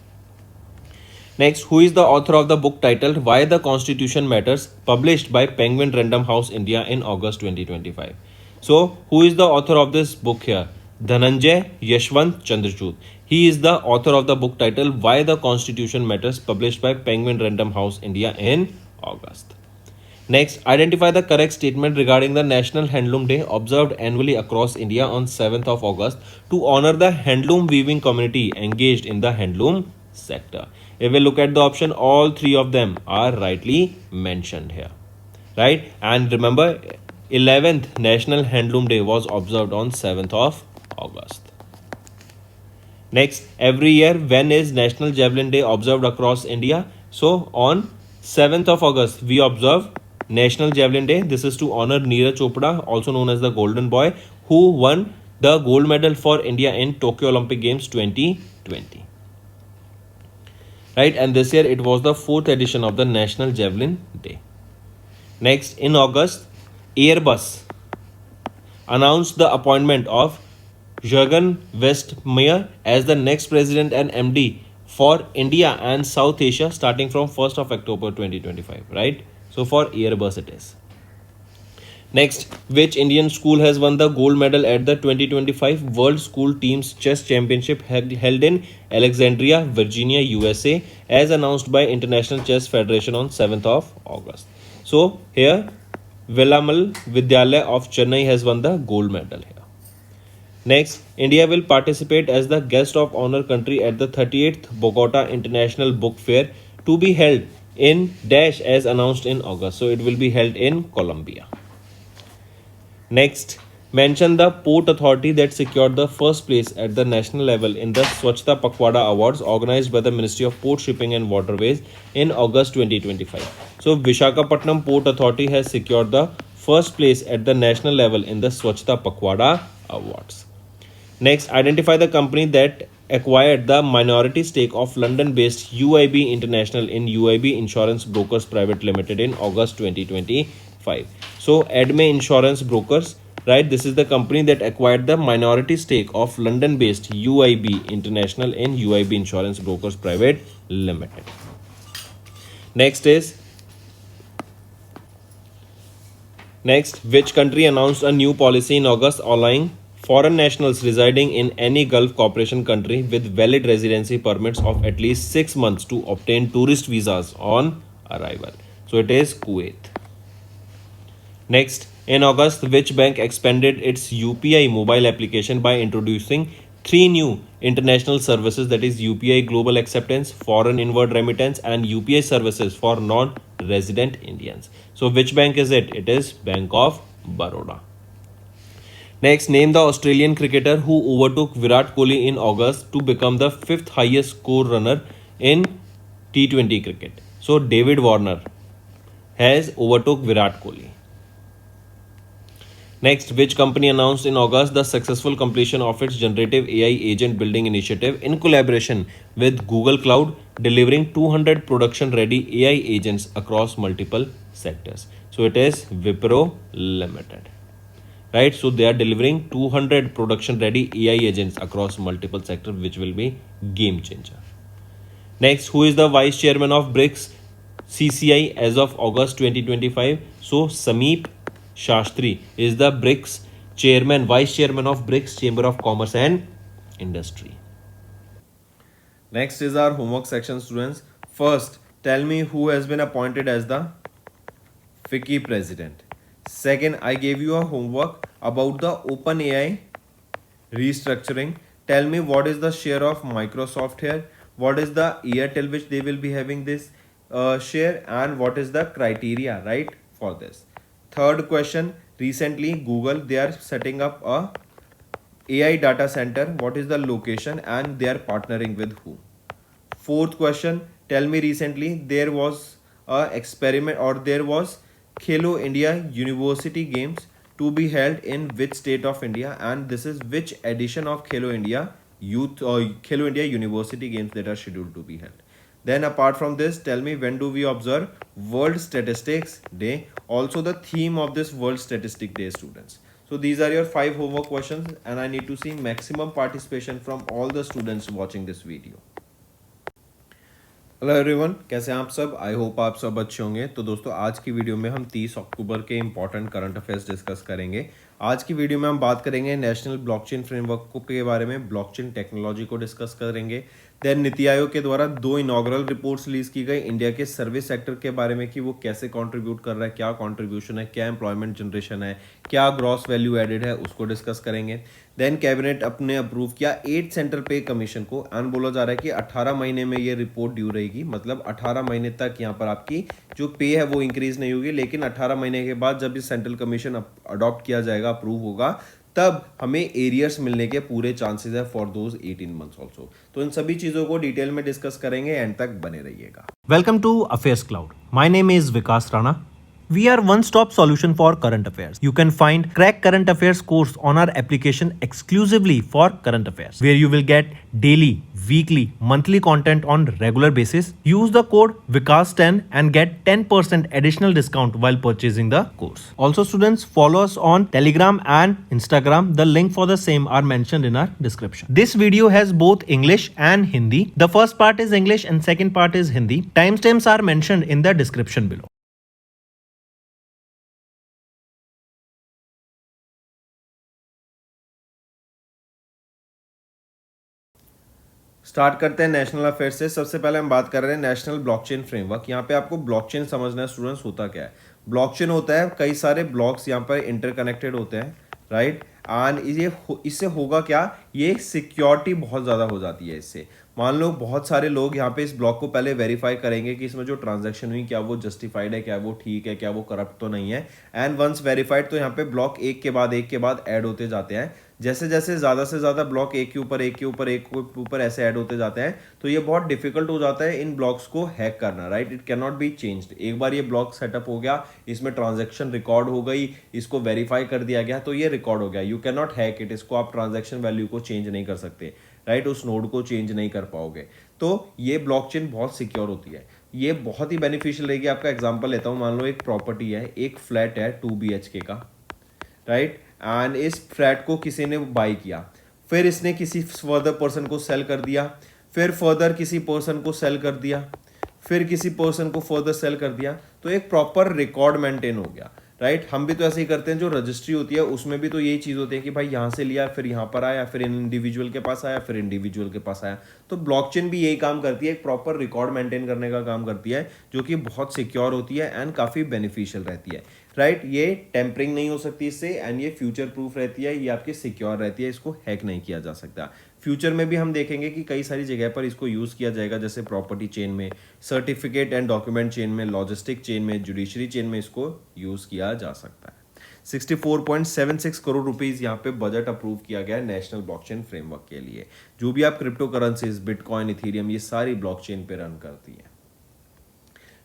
Next, who is the author of the book titled Why the Constitution Matters, published by Penguin Random House India in August 2025? So, who is the author of this book here? Dhananjay Yashwant Chandrachud. He is the author of the book titled Why the Constitution Matters, published by Penguin Random House India in August. Next, identify the correct statement regarding the National Handloom Day observed annually across India on 7th of August to honor the handloom weaving community engaged in the handloom sector. If we look at the option, all three of them are rightly mentioned here. Right? And remember, 11th National Handloom Day was observed on 7th of August. Next, every year, when is National Javelin Day observed across India? So, on 7th of August, we observe National Javelin Day. This is to honor Neeraj Chopra, also known as the Golden Boy, who won the gold medal for India in Tokyo Olympic Games 2020. Right, and this year it was the 4th edition of the National Javelin Day. Next, in August, Airbus announced the appointment of Jürgen Westmeyer as the next president and MD for India and South Asia starting from 1st of October 2025, right? So for Airbus it is. Next, which Indian school has won the gold medal at the 2025 World School Teams Chess Championship held in Alexandria, Virginia, USA, as announced by International Chess Federation on 7th of August. So here, Villamal Vidyalaya of Chennai has won the gold medal here. Next, India will participate as the guest of honor country at the 38th Bogota International Book Fair to be held in Dash as announced in August. So it will be held in Colombia. Next, mention the port authority that secured the first place at the national level in the Swachhta Pakhwada Awards organized by the Ministry of Port Shipping and Waterways in August 2025. So, Visakhapatnam Port Authority has secured the first place at the national level in the Swachhta Pakhwada Awards. Next, identify the company that acquired the minority stake of London-based UIB International in UIB Insurance Brokers Private Limited in August 2025. So, Adme Insurance Brokers, right? This is the company that acquired the minority stake of London-based UIB International in UIB Insurance Brokers Private Limited. Next, which country announced a new policy in August allowing foreign nationals residing in any Gulf Cooperation country with valid residency permits of at least 6 months to obtain tourist visas on arrival? So it is Kuwait. Next, in August, which bank expanded its UPI mobile application by introducing 3 new international services, that is UPI Global Acceptance, Foreign Inward Remittance and UPI services for non-resident Indians. So which bank is it? It is Bank of Baroda. Next, name the Australian cricketer who overtook Virat Kohli in August to become the 5th highest score runner in T20 cricket. So David Warner has overtook Virat Kohli. Next, which company announced in August the successful completion of its generative AI agent building initiative in collaboration with Google Cloud, delivering 200 production-ready AI agents across multiple sectors? So it is Wipro Limited. Right, so they are delivering 200 production-ready AI agents across multiple sectors, which will be game changer. Next, who is the vice chairman of BRICS CCI as of August 2025? So Sameep Shastri is the BRICS chairman, vice chairman of BRICS Chamber of Commerce and Industry. Next is our homework section, students. First, tell me who has been appointed as the FICCI president. Second, I gave you a homework about the OpenAI restructuring. Tell me what is the share of Microsoft here, what is the year till which they will be having this share, and what is the criteria, right, for this. Third question, recently Google, they are setting up a AI data center. What is the location and they are partnering with who? Fourth question, tell me recently there was a experiment or there was Khelo India University Games to be held in which state of India, and this is which edition of Khelo India Youth or Khelo India University Games that are scheduled to be held. Then apart from this, tell me when do we observe World Statistics Day? Also the theme of this World Statistic Day, students. So these are your 5 homework questions and I need to see maximum participation from all the students watching this video. Hello everyone, कैसे हैं आप सब? I hope आप सब अच्छे होंगे। तो दोस्तों, आज की वीडियो में हम 30 अक्टूबर के इंपॉर्टेंट करंट अफेयर्स डिस्कस करेंगे। आज की वीडियो में हम बात करेंगे नेशनल ब्लॉकचेन फ्रेमवर्क के बारे में, ब्लॉकचेन टेक्नोलॉजी को डिस्कस करेंगे। देन नीति आयोग के द्वारा 2 इनॉग्रल रिपोर्ट्स रिलीज की गई इंडिया के सर्विस सेक्टर के बारे में कि वो कैसे कंट्रीब्यूट कर रहा है, क्या कंट्रीब्यूशन है, क्या एम्प्लॉयमेंट जनरेशन है, क्या ग्रॉस वैल्यू एडेड है, उसको डिस्कस करेंगे। देन कैबिनेट अपने अप्रूव किया 8 सेंट्रल पे कमीशन को, एंड बोला जा रहा है कि 18 महीने में ये रिपोर्ट ड्यू रहेगी, मतलब 18 महीने तक यहाँ पर आपकी जो पे है वो इंक्रीज नहीं होगी, लेकिन 18 महीने के बाद जब ये सेंट्रल कमीशन अडॉप्ट किया जाएगा, अप्रूव होगा, तब हमें एरियर्स मिलने के पूरे चांसेस है फॉर दोज 18 मंथ्स ऑल्सो। तो इन सभी चीज़ों को डिटेल में डिस्कस करेंगे, एंड तक बने रहिएगा। Welcome to Affairs Cloud. My name is Vikas Rana. We are one-stop solution for current affairs. You can find Crack Current Affairs course on our application exclusively for current affairs, where you will get daily, weekly, monthly content on regular basis. Use the code Vikas10 and get 10% additional discount while purchasing the course. Also, students, follow us on Telegram and Instagram. The link for the same are mentioned in our description. This video has both English and Hindi. The first part is English and second part is Hindi. Timestamps are mentioned in the description below. Start करते हैं national affair से। सबसे पहले हम बात कर रहे हैं नेशनल ब्लॉकचेन फ्रेमवर्क। यहाँ पे आपको ब्लॉकचेन समझना है स्टूडेंट्स, होता क्या है। ब्लॉकचेन होता है कई सारे ब्लॉक्स यहाँ पर इंटरकनेक्टेड होते हैं, राइट। एंड इससे होगा क्या, ये सिक्योरिटी बहुत ज़्यादा हो जाती है इससे। मान लो बहुत सारे लोग यहाँ पे इस ब्लॉक को पहले वेरीफाई करेंगे कि इसमें जो ट्रांजैक्शन हुई क्या वो जस्टिफाइड है, क्या वो ठीक है, क्या वो करप्ट तो नहीं है। एंड वंस वेरीफाइड तो यहाँ पे ब्लॉक एक के बाद ऐड होते जाते हैं। जैसे जैसे ज़्यादा से ज़्यादा ब्लॉक एक के ऊपर ऐसे ऐड होते जाते हैं, तो ये बहुत डिफिकल्ट हो जाता है इन ब्लॉक्स को हैक करना, right. It can not be changed. एक बार ये ब्लॉक सेटअप हो गया, इसमें ट्रांजैक्शन रिकॉर्ड हो गई, इसको वेरीफाई कर दिया गया, तो ये रिकॉर्ड हो गया। You can not hack it. इसको आप ट्रांजैक्शन वैल्यू को चेंज नहीं कर सकते, राइट। उस नोड को चेंज नहीं कर पाओगे। तो ये ब्लॉकचेन बहुत सिक्योर होती है, ये बहुत ही बेनिफिशियल रहेगी। आपका एग्जांपल लेता हूँ। मान लो एक प्रॉपर्टी है, एक फ्लैट है 2 BHK का, राइट। एंड इस फ्लैट को किसी ने बाई किया, फिर इसने किसी फर्दर पर्सन को सेल कर दिया, फिर फर्दर किसी पर्सन को सेल कर दिया, फिर किसी पर्सन को फर्दर सेल कर दिया, तो एक प्रॉपर रिकॉर्ड मेंटेन हो गया, राइट। हम भी तो ऐसे ही करते हैं। जो रजिस्ट्री होती है उसमें भी तो यही चीज़ होती है कि भाई यहाँ से लिया, फिर यहाँ पर आया, फिर इंडिविजुअल के पास आया, फिर इंडिविजुअल के पास आया। तो ब्लॉकचेन भी यही काम करती है, एक प्रॉपर रिकॉर्ड मेंटेन करने का काम करती है, जो कि बहुत सिक्योर होती है एंड काफ़ी बेनिफिशियल रहती है, राइट। ये टेम्परिंग नहीं हो सकती इससे, एंड ये फ्यूचर प्रूफ रहती है, ये आपकी सिक्योर रहती है, इसको हैक नहीं किया जा सकता। फ्यूचर में भी हम देखेंगे कि कई सारी जगह पर इसको यूज़ किया जाएगा, जैसे प्रॉपर्टी चेन में, सर्टिफिकेट एंड डॉक्यूमेंट चेन में, लॉजिस्टिक चेन में, जुडिशरी चेन में इसको यूज़ किया जा सकता है। 64.76 करोड़ रुपीस यहाँ पे बजट अप्रूव किया गया है नेशनल ब्लॉकचेन फ्रेमवर्क के लिए। जो भी आप क्रिप्टो करेंसीज, बिटकॉइन, इथेरियम, ये सारी ब्लॉकचेन पे रन करती है।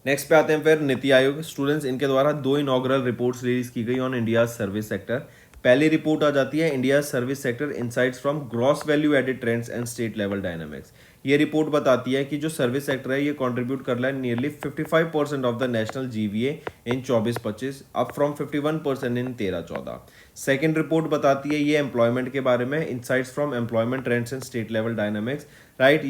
नेक्स्ट पे आते हैं फिर नीति आयोग। स्टूडेंट्स, इनके द्वारा 2 इनॉग्रल रिपोर्ट्स रिलीज की गई ऑन इंडिया सर्विस सेक्टर। पहली रिपोर्ट आ जाती है India service sector insights from gross value added trends and state level dynamics. ये रिपोर्ट बताती है कि जो सर्विस सेक्टर है ये कंट्रीब्यूट कर रहा है nearly 55% of the national GVA in 24-25, up from 51% in 13-14। Second report बताती है ये एम्प्लॉयमेंट के बारे में, insights from employment trends and state level dynamics, right.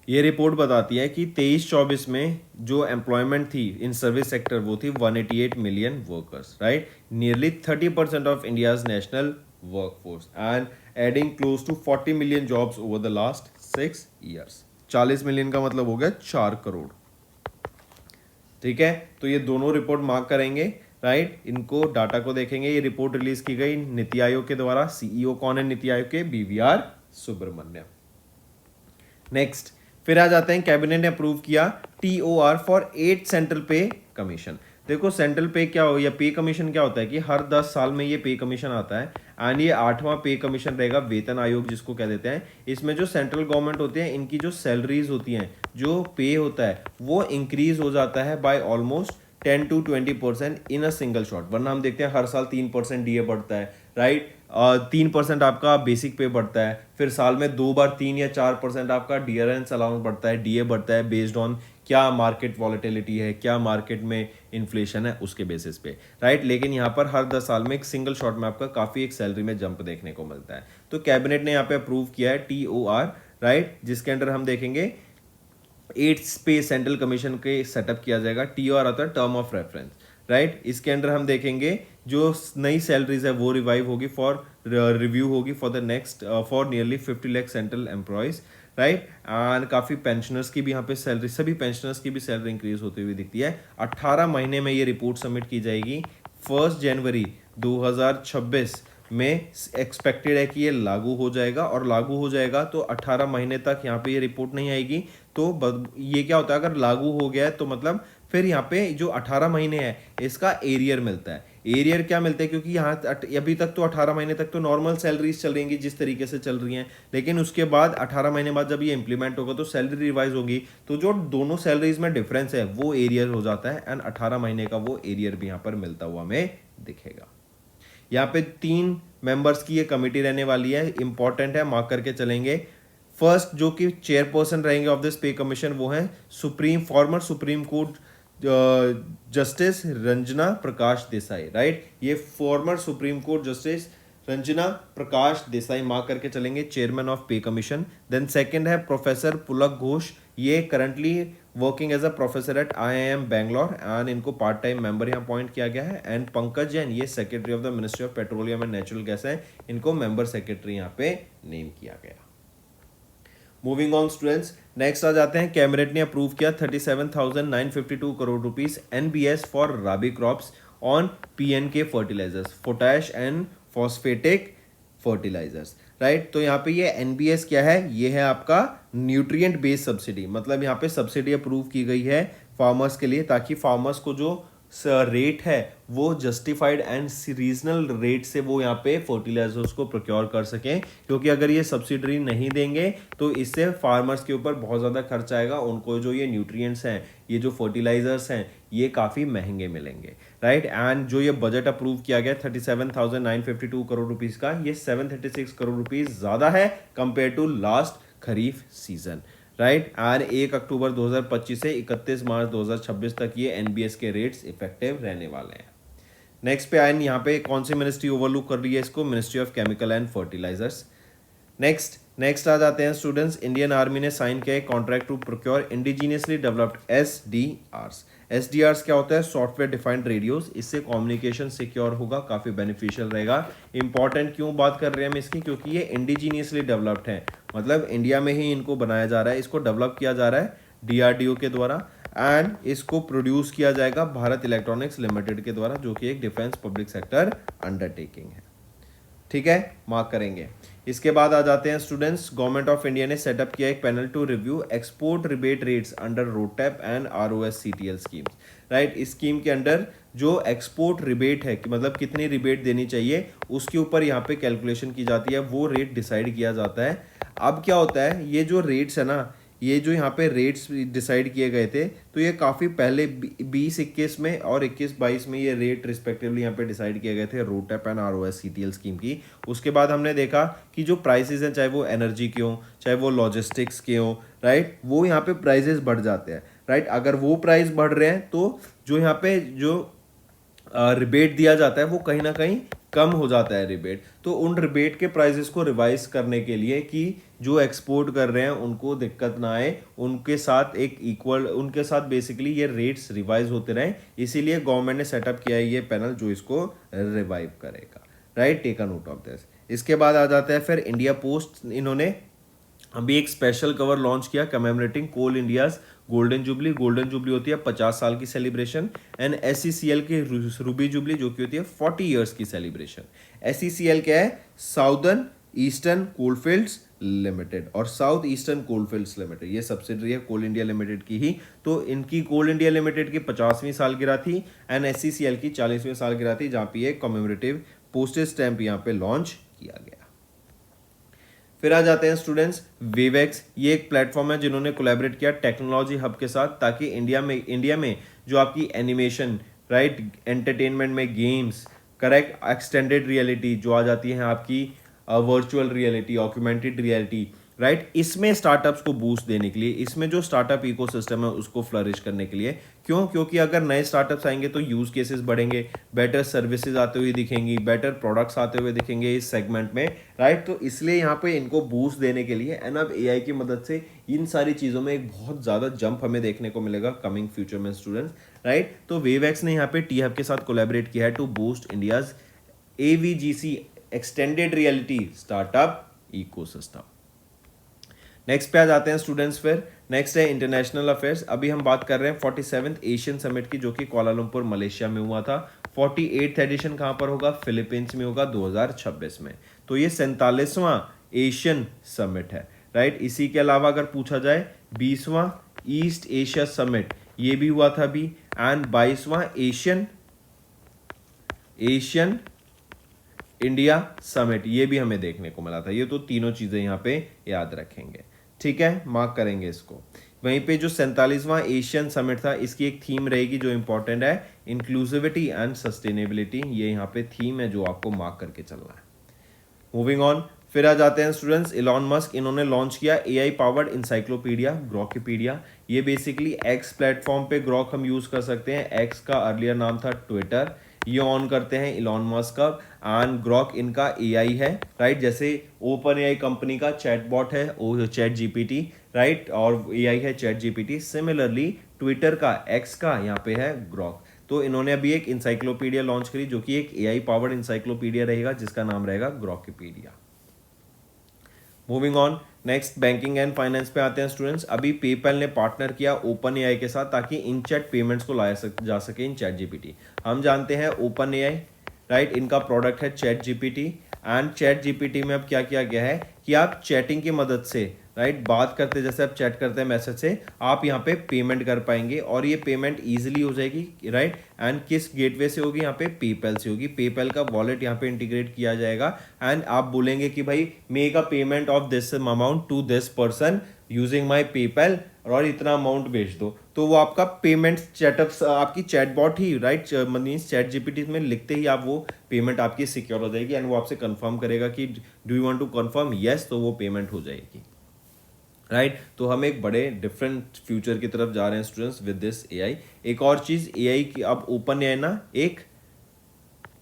ये रिपोर्ट बताती है कि 23-24 में जो एम्प्लॉयमेंट थी इन सर्विस सेक्टर वो थी 188 million workers, right. Nearly 30% of India's national workforce and adding close to 40 million jobs over the last 6 years. 40 million का मतलब हो गया 4 करोड़, ठीक है। तो ये दोनों रिपोर्ट मार्क करेंगे, राइट। इनको डाटा को देखेंगे। ये रिपोर्ट रिलीज की गई नीति आयोग के द्वारा। सीईओ कौन है नीति आयोग के? BVR सुब्रमण्यम। नेक्स्ट फिर आ जाते हैं, कैबिनेट ने अप्रूव किया TOR फॉर 8 सेंट्रल पे कमीशन। देखो सेंट्रल पे क्या हो या पे कमीशन क्या होता है कि हर 10 साल में ये पे कमीशन आता है, एंड ये 8वां पे कमीशन रहेगा, वेतन आयोग जिसको कह देते हैं। इसमें जो सेंट्रल गवर्नमेंट होते हैं इनकी जो सैलरीज होती हैं, जो पे होता है वो इंक्रीज हो जाता है by almost 10 to 20% in a single shot. वरना हम देखते हैं हर साल 3% DA बढ़ता है, राइट। 3% आपका बेसिक पे बढ़ता है, फिर साल में 2 बार 3 या 4% आपका डियरेंस अलाउंस बढ़ता है, DA बढ़ता है, बेस्ड ऑन क्या मार्केट वॉलेटिलिटी है, क्या मार्केट में इन्फ्लेशन है, उसके बेसिस पे, राइट। लेकिन यहाँ पर हर 10 साल में एक सिंगल शॉट में आपका काफ़ी एक सैलरी में जंप देखने को मिलता है। तो कैबिनेट ने यहाँ पे अप्रूव किया है TOR, राइट, जिसके अंडर हम देखेंगे 8 पे सेंट्रल कमीशन के सेटअप किया जाएगा। TOR आता है टर्म ऑफ रेफरेंस, राइट। इसके अंडर हम देखेंगे जो नई सैलरीज है वो रिवाइव होगी फॉर रिव्यू होगी for the next for nearly 50 lakh central employees, right. And काफ़ी पेंशनर्स की भी यहाँ पे सैलरी, सभी पेंशनर्स की भी सैलरी इंक्रीज होती हुई दिखती है। 18 महीने में ये रिपोर्ट सबमिट की जाएगी। 1 जनवरी 2026 में एक्सपेक्टेड है कि ये लागू हो जाएगा, और लागू हो जाएगा तो 18 महीने तक यहाँ पे ये रिपोर्ट नहीं आएगी। तो ये क्या होता है, अगर लागू हो गया है तो मतलब फिर यहाँ पे जो 18 महीने है इसका एरियर मिलता है। एरियर क्या मिलते हैं, क्योंकि यहाँ अभी तक तो 18 महीने तक तो नॉर्मल सैलरीज चल रही जिस तरीके से चल रही हैं, लेकिन उसके बाद 18 महीने बाद जब ये इंप्लीमेंट होगा तो सैलरी रिवाइज होगी, तो जो दोनों सैलरीज में डिफरेंस है वो एरियर हो जाता है, एंड 18 महीने का वो एरियर भी यहाँ पर मिलता हुआ हमें दिखेगा। यहाँ पे 3 मेंबर्स की ये कमेटी रहने वाली है, इंपॉर्टेंट है, मार्क करके चलेंगे। फर्स्ट जो कि चेयरपर्सन रहेंगे ऑफ दिस पे कमीशन वो है former supreme court justice Ranjana Prakash Desai, right. ये former supreme court justice Ranjana Prakash Desai, mark करके चलेंगे, chairman of pay commission. Then second है प्रोफेसर पुलक घोष, ये currently working as a professor at IIM Bangalore, and इनको पार्ट टाइम मेंबर यहाँ अपॉइंट किया गया है। एंड पंकज जैन, ये secretary of the ministry of petroleum and natural gas है, इनको मेंबर सेक्रेटरी यहाँ पे नेम किया गया। मूविंग ऑन स्टूडेंट्स, नेक्स्ट आ जाते हैं, कैबिनेट ने अप्रूव किया 37,952 crore rupees NBS for rabi crops on PNK fertilisers, potash and phosphatic fertilisers, right. तो यहाँ पे ये NBS क्या है, ये है आपका न्यूट्रिएंट बेस्ड सब्सिडी, मतलब यहाँ पे सब्सिडी अप्रूव की गई है फार्मर्स के लिए, ताकि फार्मर्स को जो रेट है वो जस्टिफाइड एंड रीजनल रेट से वो यहाँ पे फर्टिलाइजर्स को प्रोक्योर कर सकें, क्योंकि अगर ये सब्सिडी नहीं देंगे तो इससे फार्मर्स के ऊपर बहुत ज़्यादा खर्च आएगा, उनको जो ये न्यूट्रिएंट्स हैं, ये जो फर्टिलाइजर्स हैं, ये काफ़ी महंगे मिलेंगे, राइट। एंड जो ये बजट अप्रूव किया गया 37,952 करोड़ रुपीज़ का, ये 736 करोड़ रुपीज़ ज़्यादा है compare to last kharif season, right. And 1 October 2025 से 31 मार्च 2026 तक ये NBS के रेट्स इफेक्टिव रहने वाले हैं। नेक्स्ट पे आए, यहाँ पे कौन सी मिनिस्ट्री ओवरलुक कर रही है इसको, ministry of chemical and fertilizers. Next आ जाते हैं स्टूडेंट्स, इंडियन आर्मी ने साइन किया है contract to procure indigenously developed SDRs। SDRs क्या होता है, सॉफ्टवेयर डिफाइंड रेडियोस, इससे कम्युनिकेशन सिक्योर होगा, काफ़ी बेनिफिशियल रहेगा। इंपॉर्टेंट क्यों बात कर रहे हैं हम इसकी, क्योंकि ये इंडिजीनियसली डेवलप्ड है, मतलब इंडिया में ही इनको बनाया जा रहा है, इसको डेवलप किया जा रहा है DRDO के द्वारा, एंड इसको प्रोड्यूस किया जाएगा भारत इलेक्ट्रॉनिक्स लिमिटेड के द्वारा, जो कि एक डिफेंस पब्लिक सेक्टर अंडरटेकिंग है, ठीक है, मार्क करेंगे। इसके बाद आ जाते हैं स्टूडेंट्स, गवर्नमेंट ऑफ इंडिया ने सेटअप किया एक panel to review export rebate rates under RoDTEP and ROS-CTL schemes, right. इस स्कीम के अंडर जो एक्सपोर्ट रिबेट है कि मतलब कितनी रिबेट देनी चाहिए, उसके ऊपर यहाँ पे कैलकुलेशन की जाती है, वो रेट डिसाइड किया जाता है। अब क्या होता है, ये जो रेट्स है ना, ये जो यहाँ पे रेट्स डिसाइड किए गए थे, तो ये काफ़ी पहले 20-21 में और 21-22 में ये रेट रिस्पेक्टिवली यहाँ पे डिसाइड किए गए थे रोडटेप एंड ROS-CTL स्कीम की। उसके बाद हमने देखा कि जो प्राइसेस हैं, चाहे वो एनर्जी के हों, चाहे वो लॉजिस्टिक्स के हों, राइट, वो यहाँ पे प्राइसेस बढ़ जाते हैं, राइट। अगर वो प्राइस बढ़ रहे हैं तो जो यहाँ पे जो रिबेट दिया जाता है वो कहीं ना कहीं कम हो जाता है रिबेट, तो उन रिबेट के प्राइसेस को रिवाइज करने के लिए कि जो एक्सपोर्ट कर रहे हैं उनको दिक्कत ना आए, उनके साथ एक इक्वल, उनके साथ बेसिकली ये रेट्स रिवाइज होते रहें, इसीलिए गवर्नमेंट ने सेटअप किया है ये पैनल जो इसको रिवाइव करेगा, right. Take a note of this. इसके बाद आ जाता है फिर इंडिया पोस्ट, इन्होंने अभी एक स्पेशल कवर लॉन्च किया commemorating coal India's golden jubilee. Golden jubilee होती है 50 साल की सेलिब्रेशन, एंड SCCL की रूबी जुबली जो कि होती है 40 ईयर्स की सेलिब्रेशन। SCCL क्या है, साउदर्न ईस्टर्न कोलफील्ड्स लिमिटेड, और साउथ ईस्टर्न कोलफील्ड्स लिमिटेड ये सब्सिडरी है कोल इंडिया लिमिटेड की ही, तो इनकी कोल इंडिया लिमिटेड की 50वीं सालगिरह थी एंड SCCL की 40वीं सालगिरह थी, जहाँ पे ये कमेमोरेटिव पोस्टेज स्टैंप यहाँ पे लॉन्च किया गया। फिर आ जाते हैं स्टूडेंट्स वेवेक्स, ये एक प्लेटफॉर्म है जिन्होंने कोलैबोरेट किया टेक्नोलॉजी हब के साथ, ताकि इंडिया में जो आपकी एनिमेशन, राइट, एंटरटेनमेंट में गेम्स, करेक्ट, एक्सटेंडेड रियलिटी जो आ जाती है आपकी, virtual reality, augmented reality, right, इसमें स्टार्टअप्स को बूस्ट देने के लिए, इसमें जो स्टार्टअप इकोसिस्टम है उसको फ्लरिश करने के लिए। क्यों, क्योंकि अगर नए स्टार्टअप्स आएंगे तो यूज केसेस बढ़ेंगे, बेटर सर्विसेज आते हुए दिखेंगी, बेटर प्रोडक्ट्स आते हुए दिखेंगे इस सेगमेंट में, राइट। तो इसलिए यहाँ पे इनको बूस्ट देने के लिए एंड अब AI की मदद से इन सारी चीज़ों में एक बहुत ज़्यादा जंप हमें देखने को मिलेगा कमिंग फ्यूचर में स्टूडेंट्स, राइट। तो वेवएक्स ने यहाँ पे टी हब के साथ कोलैबोरेट किया है to boost India's AVGC extended reality startup ecosystem. Next पे आ जाते हैं स्टूडेंट्स, फिर नेक्स्ट है इंटरनेशनल अफेयर्स। अभी हम बात कर रहे हैं 47th एशियन समिट की, जो कि कुआलालंपुर मलेशिया में हुआ था। 48th एडिशन कहाँ पर होगा, फिलीपींस में होगा 2026 में। तो ये 47वां एशियन समिट है, राइट। इसी के अलावा अगर पूछा जाए 20वां ईस्ट एशिया समिट, ये भी हुआ था अभी, एंड 22वां एशियन इंडिया समिट, ये भी हमें देखने को मिला था। ये तो तीनों चीजें यहाँ पे याद रखेंगे, ठीक है, मार्क करेंगे इसको। वहीं पे जो 47वां एशियन समिट था, इसकी एक थीम रहेगी जो इंपॉर्टेंट है, इंक्लूसिविटी एंड सस्टेनेबिलिटी। ये यहाँ पे थीम है जो आपको मार्क करके चलना है। मूविंग ऑन, फिर आ जाते हैं स्टूडेंट्स, इलॉन मस्क, इन्होंने लॉन्च किया एआई पावर्ड इंसाइक्लोपीडिया, ग्रोकीपीडिया। ये बेसिकली एक्स प्लेटफॉर्म पे ग्रोक हम यूज कर सकते हैं। एक्स का अर्लियर नाम था ट्विटर, ये ऑन करते हैं इलॉन मस्क का, एंड ग्रोक इनका एआई है, राइट। जैसे ओपन एआई कंपनी का चैटबॉट है वो चैट जीपीटी, राइट, और एआई है चैट जीपीटी। सिमिलरली ट्विटर का, एक्स का यहाँ पे है ग्रोक। तो इन्होंने अभी एक इंसाइक्लोपीडिया लॉन्च करी जो कि एक एआई पावर्ड इंसाइक्लोपीडिया रहेगा, जिसका नाम रहेगा Grokipedia. Moving on, next banking and finance पे आते हैं स्टूडेंट्स। अभी पेपैल ने पार्टनर किया ओपन एआई के साथ ताकि इन चैट पेमेंट्स को लाया जा सके इन चैट जीपीटी। हम जानते हैं ओपन एआई, राइट, इनका प्रोडक्ट है chat GPT, and chat GPT में अब क्या किया गया है कि आप चैटिंग की मदद से, राइट, बात करते जैसे आप चैट करते हैं मैसेज से, आप यहाँ पे पेमेंट कर पाएंगे, और ये पेमेंट इजीली हो जाएगी, राइट। एंड किस गेटवे से होगी, यहाँ पे पेपैल से होगी। पेपैल का वॉलेट यहाँ पे इंटीग्रेट किया जाएगा, एंड आप बोलेंगे कि भाई make a payment of this amount to this person using my PayPal, और इतना अमाउंट भेज दो, तो वो आपका पेमेंट चैटअप, आपकी चैटबॉट ही, राइट, मीन्स चैट जीपीटी में लिखते ही आप वो पेमेंट आपकी सिक्योर हो जाएगी, एंड वो आपसे कंफर्म करेगा कि do you want to confirm, yes, तो वो पेमेंट हो जाएगी, राइट। तो हम एक बड़े डिफरेंट फ्यूचर की तरफ जा रहे हैं स्टूडेंट्स विद दिस एआई। एक और चीज, एआई की अब ओपन एआई ना एक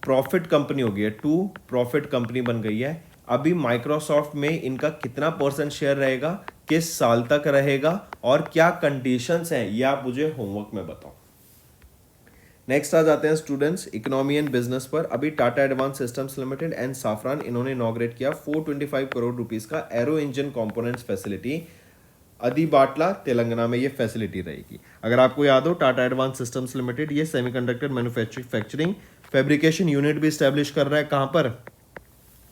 प्रॉफिट कंपनी हो गई है, टू प्रॉफिट कंपनी बन गई है। अभी माइक्रोसॉफ्ट में इनका कितना % शेयर रहेगा, किस साल तक रहेगा, और क्या कंडीशंस हैं, ये आप मुझे होमवर्क में बताओ। नेक्स्ट आ जाते हैं स्टूडेंट्स इकोनॉमी एंड बिजनेस पर। अभी Tata advance systems limited and Safran, इन्होंने इनॉग्रेट किया 425 करोड़ रुपीस का aero engine components facility, Adibatla Telangana में ये फैसिलिटी रहेगी। अगर आपको याद हो, टाटा एडवांस सिस्टम्स लिमिटेड ये सेमीकंडक्टर मैन्युफैक्चरिंग फैब्रिकेशन यूनिट भी स्टैब्लिश कर रहा है, कहां पर,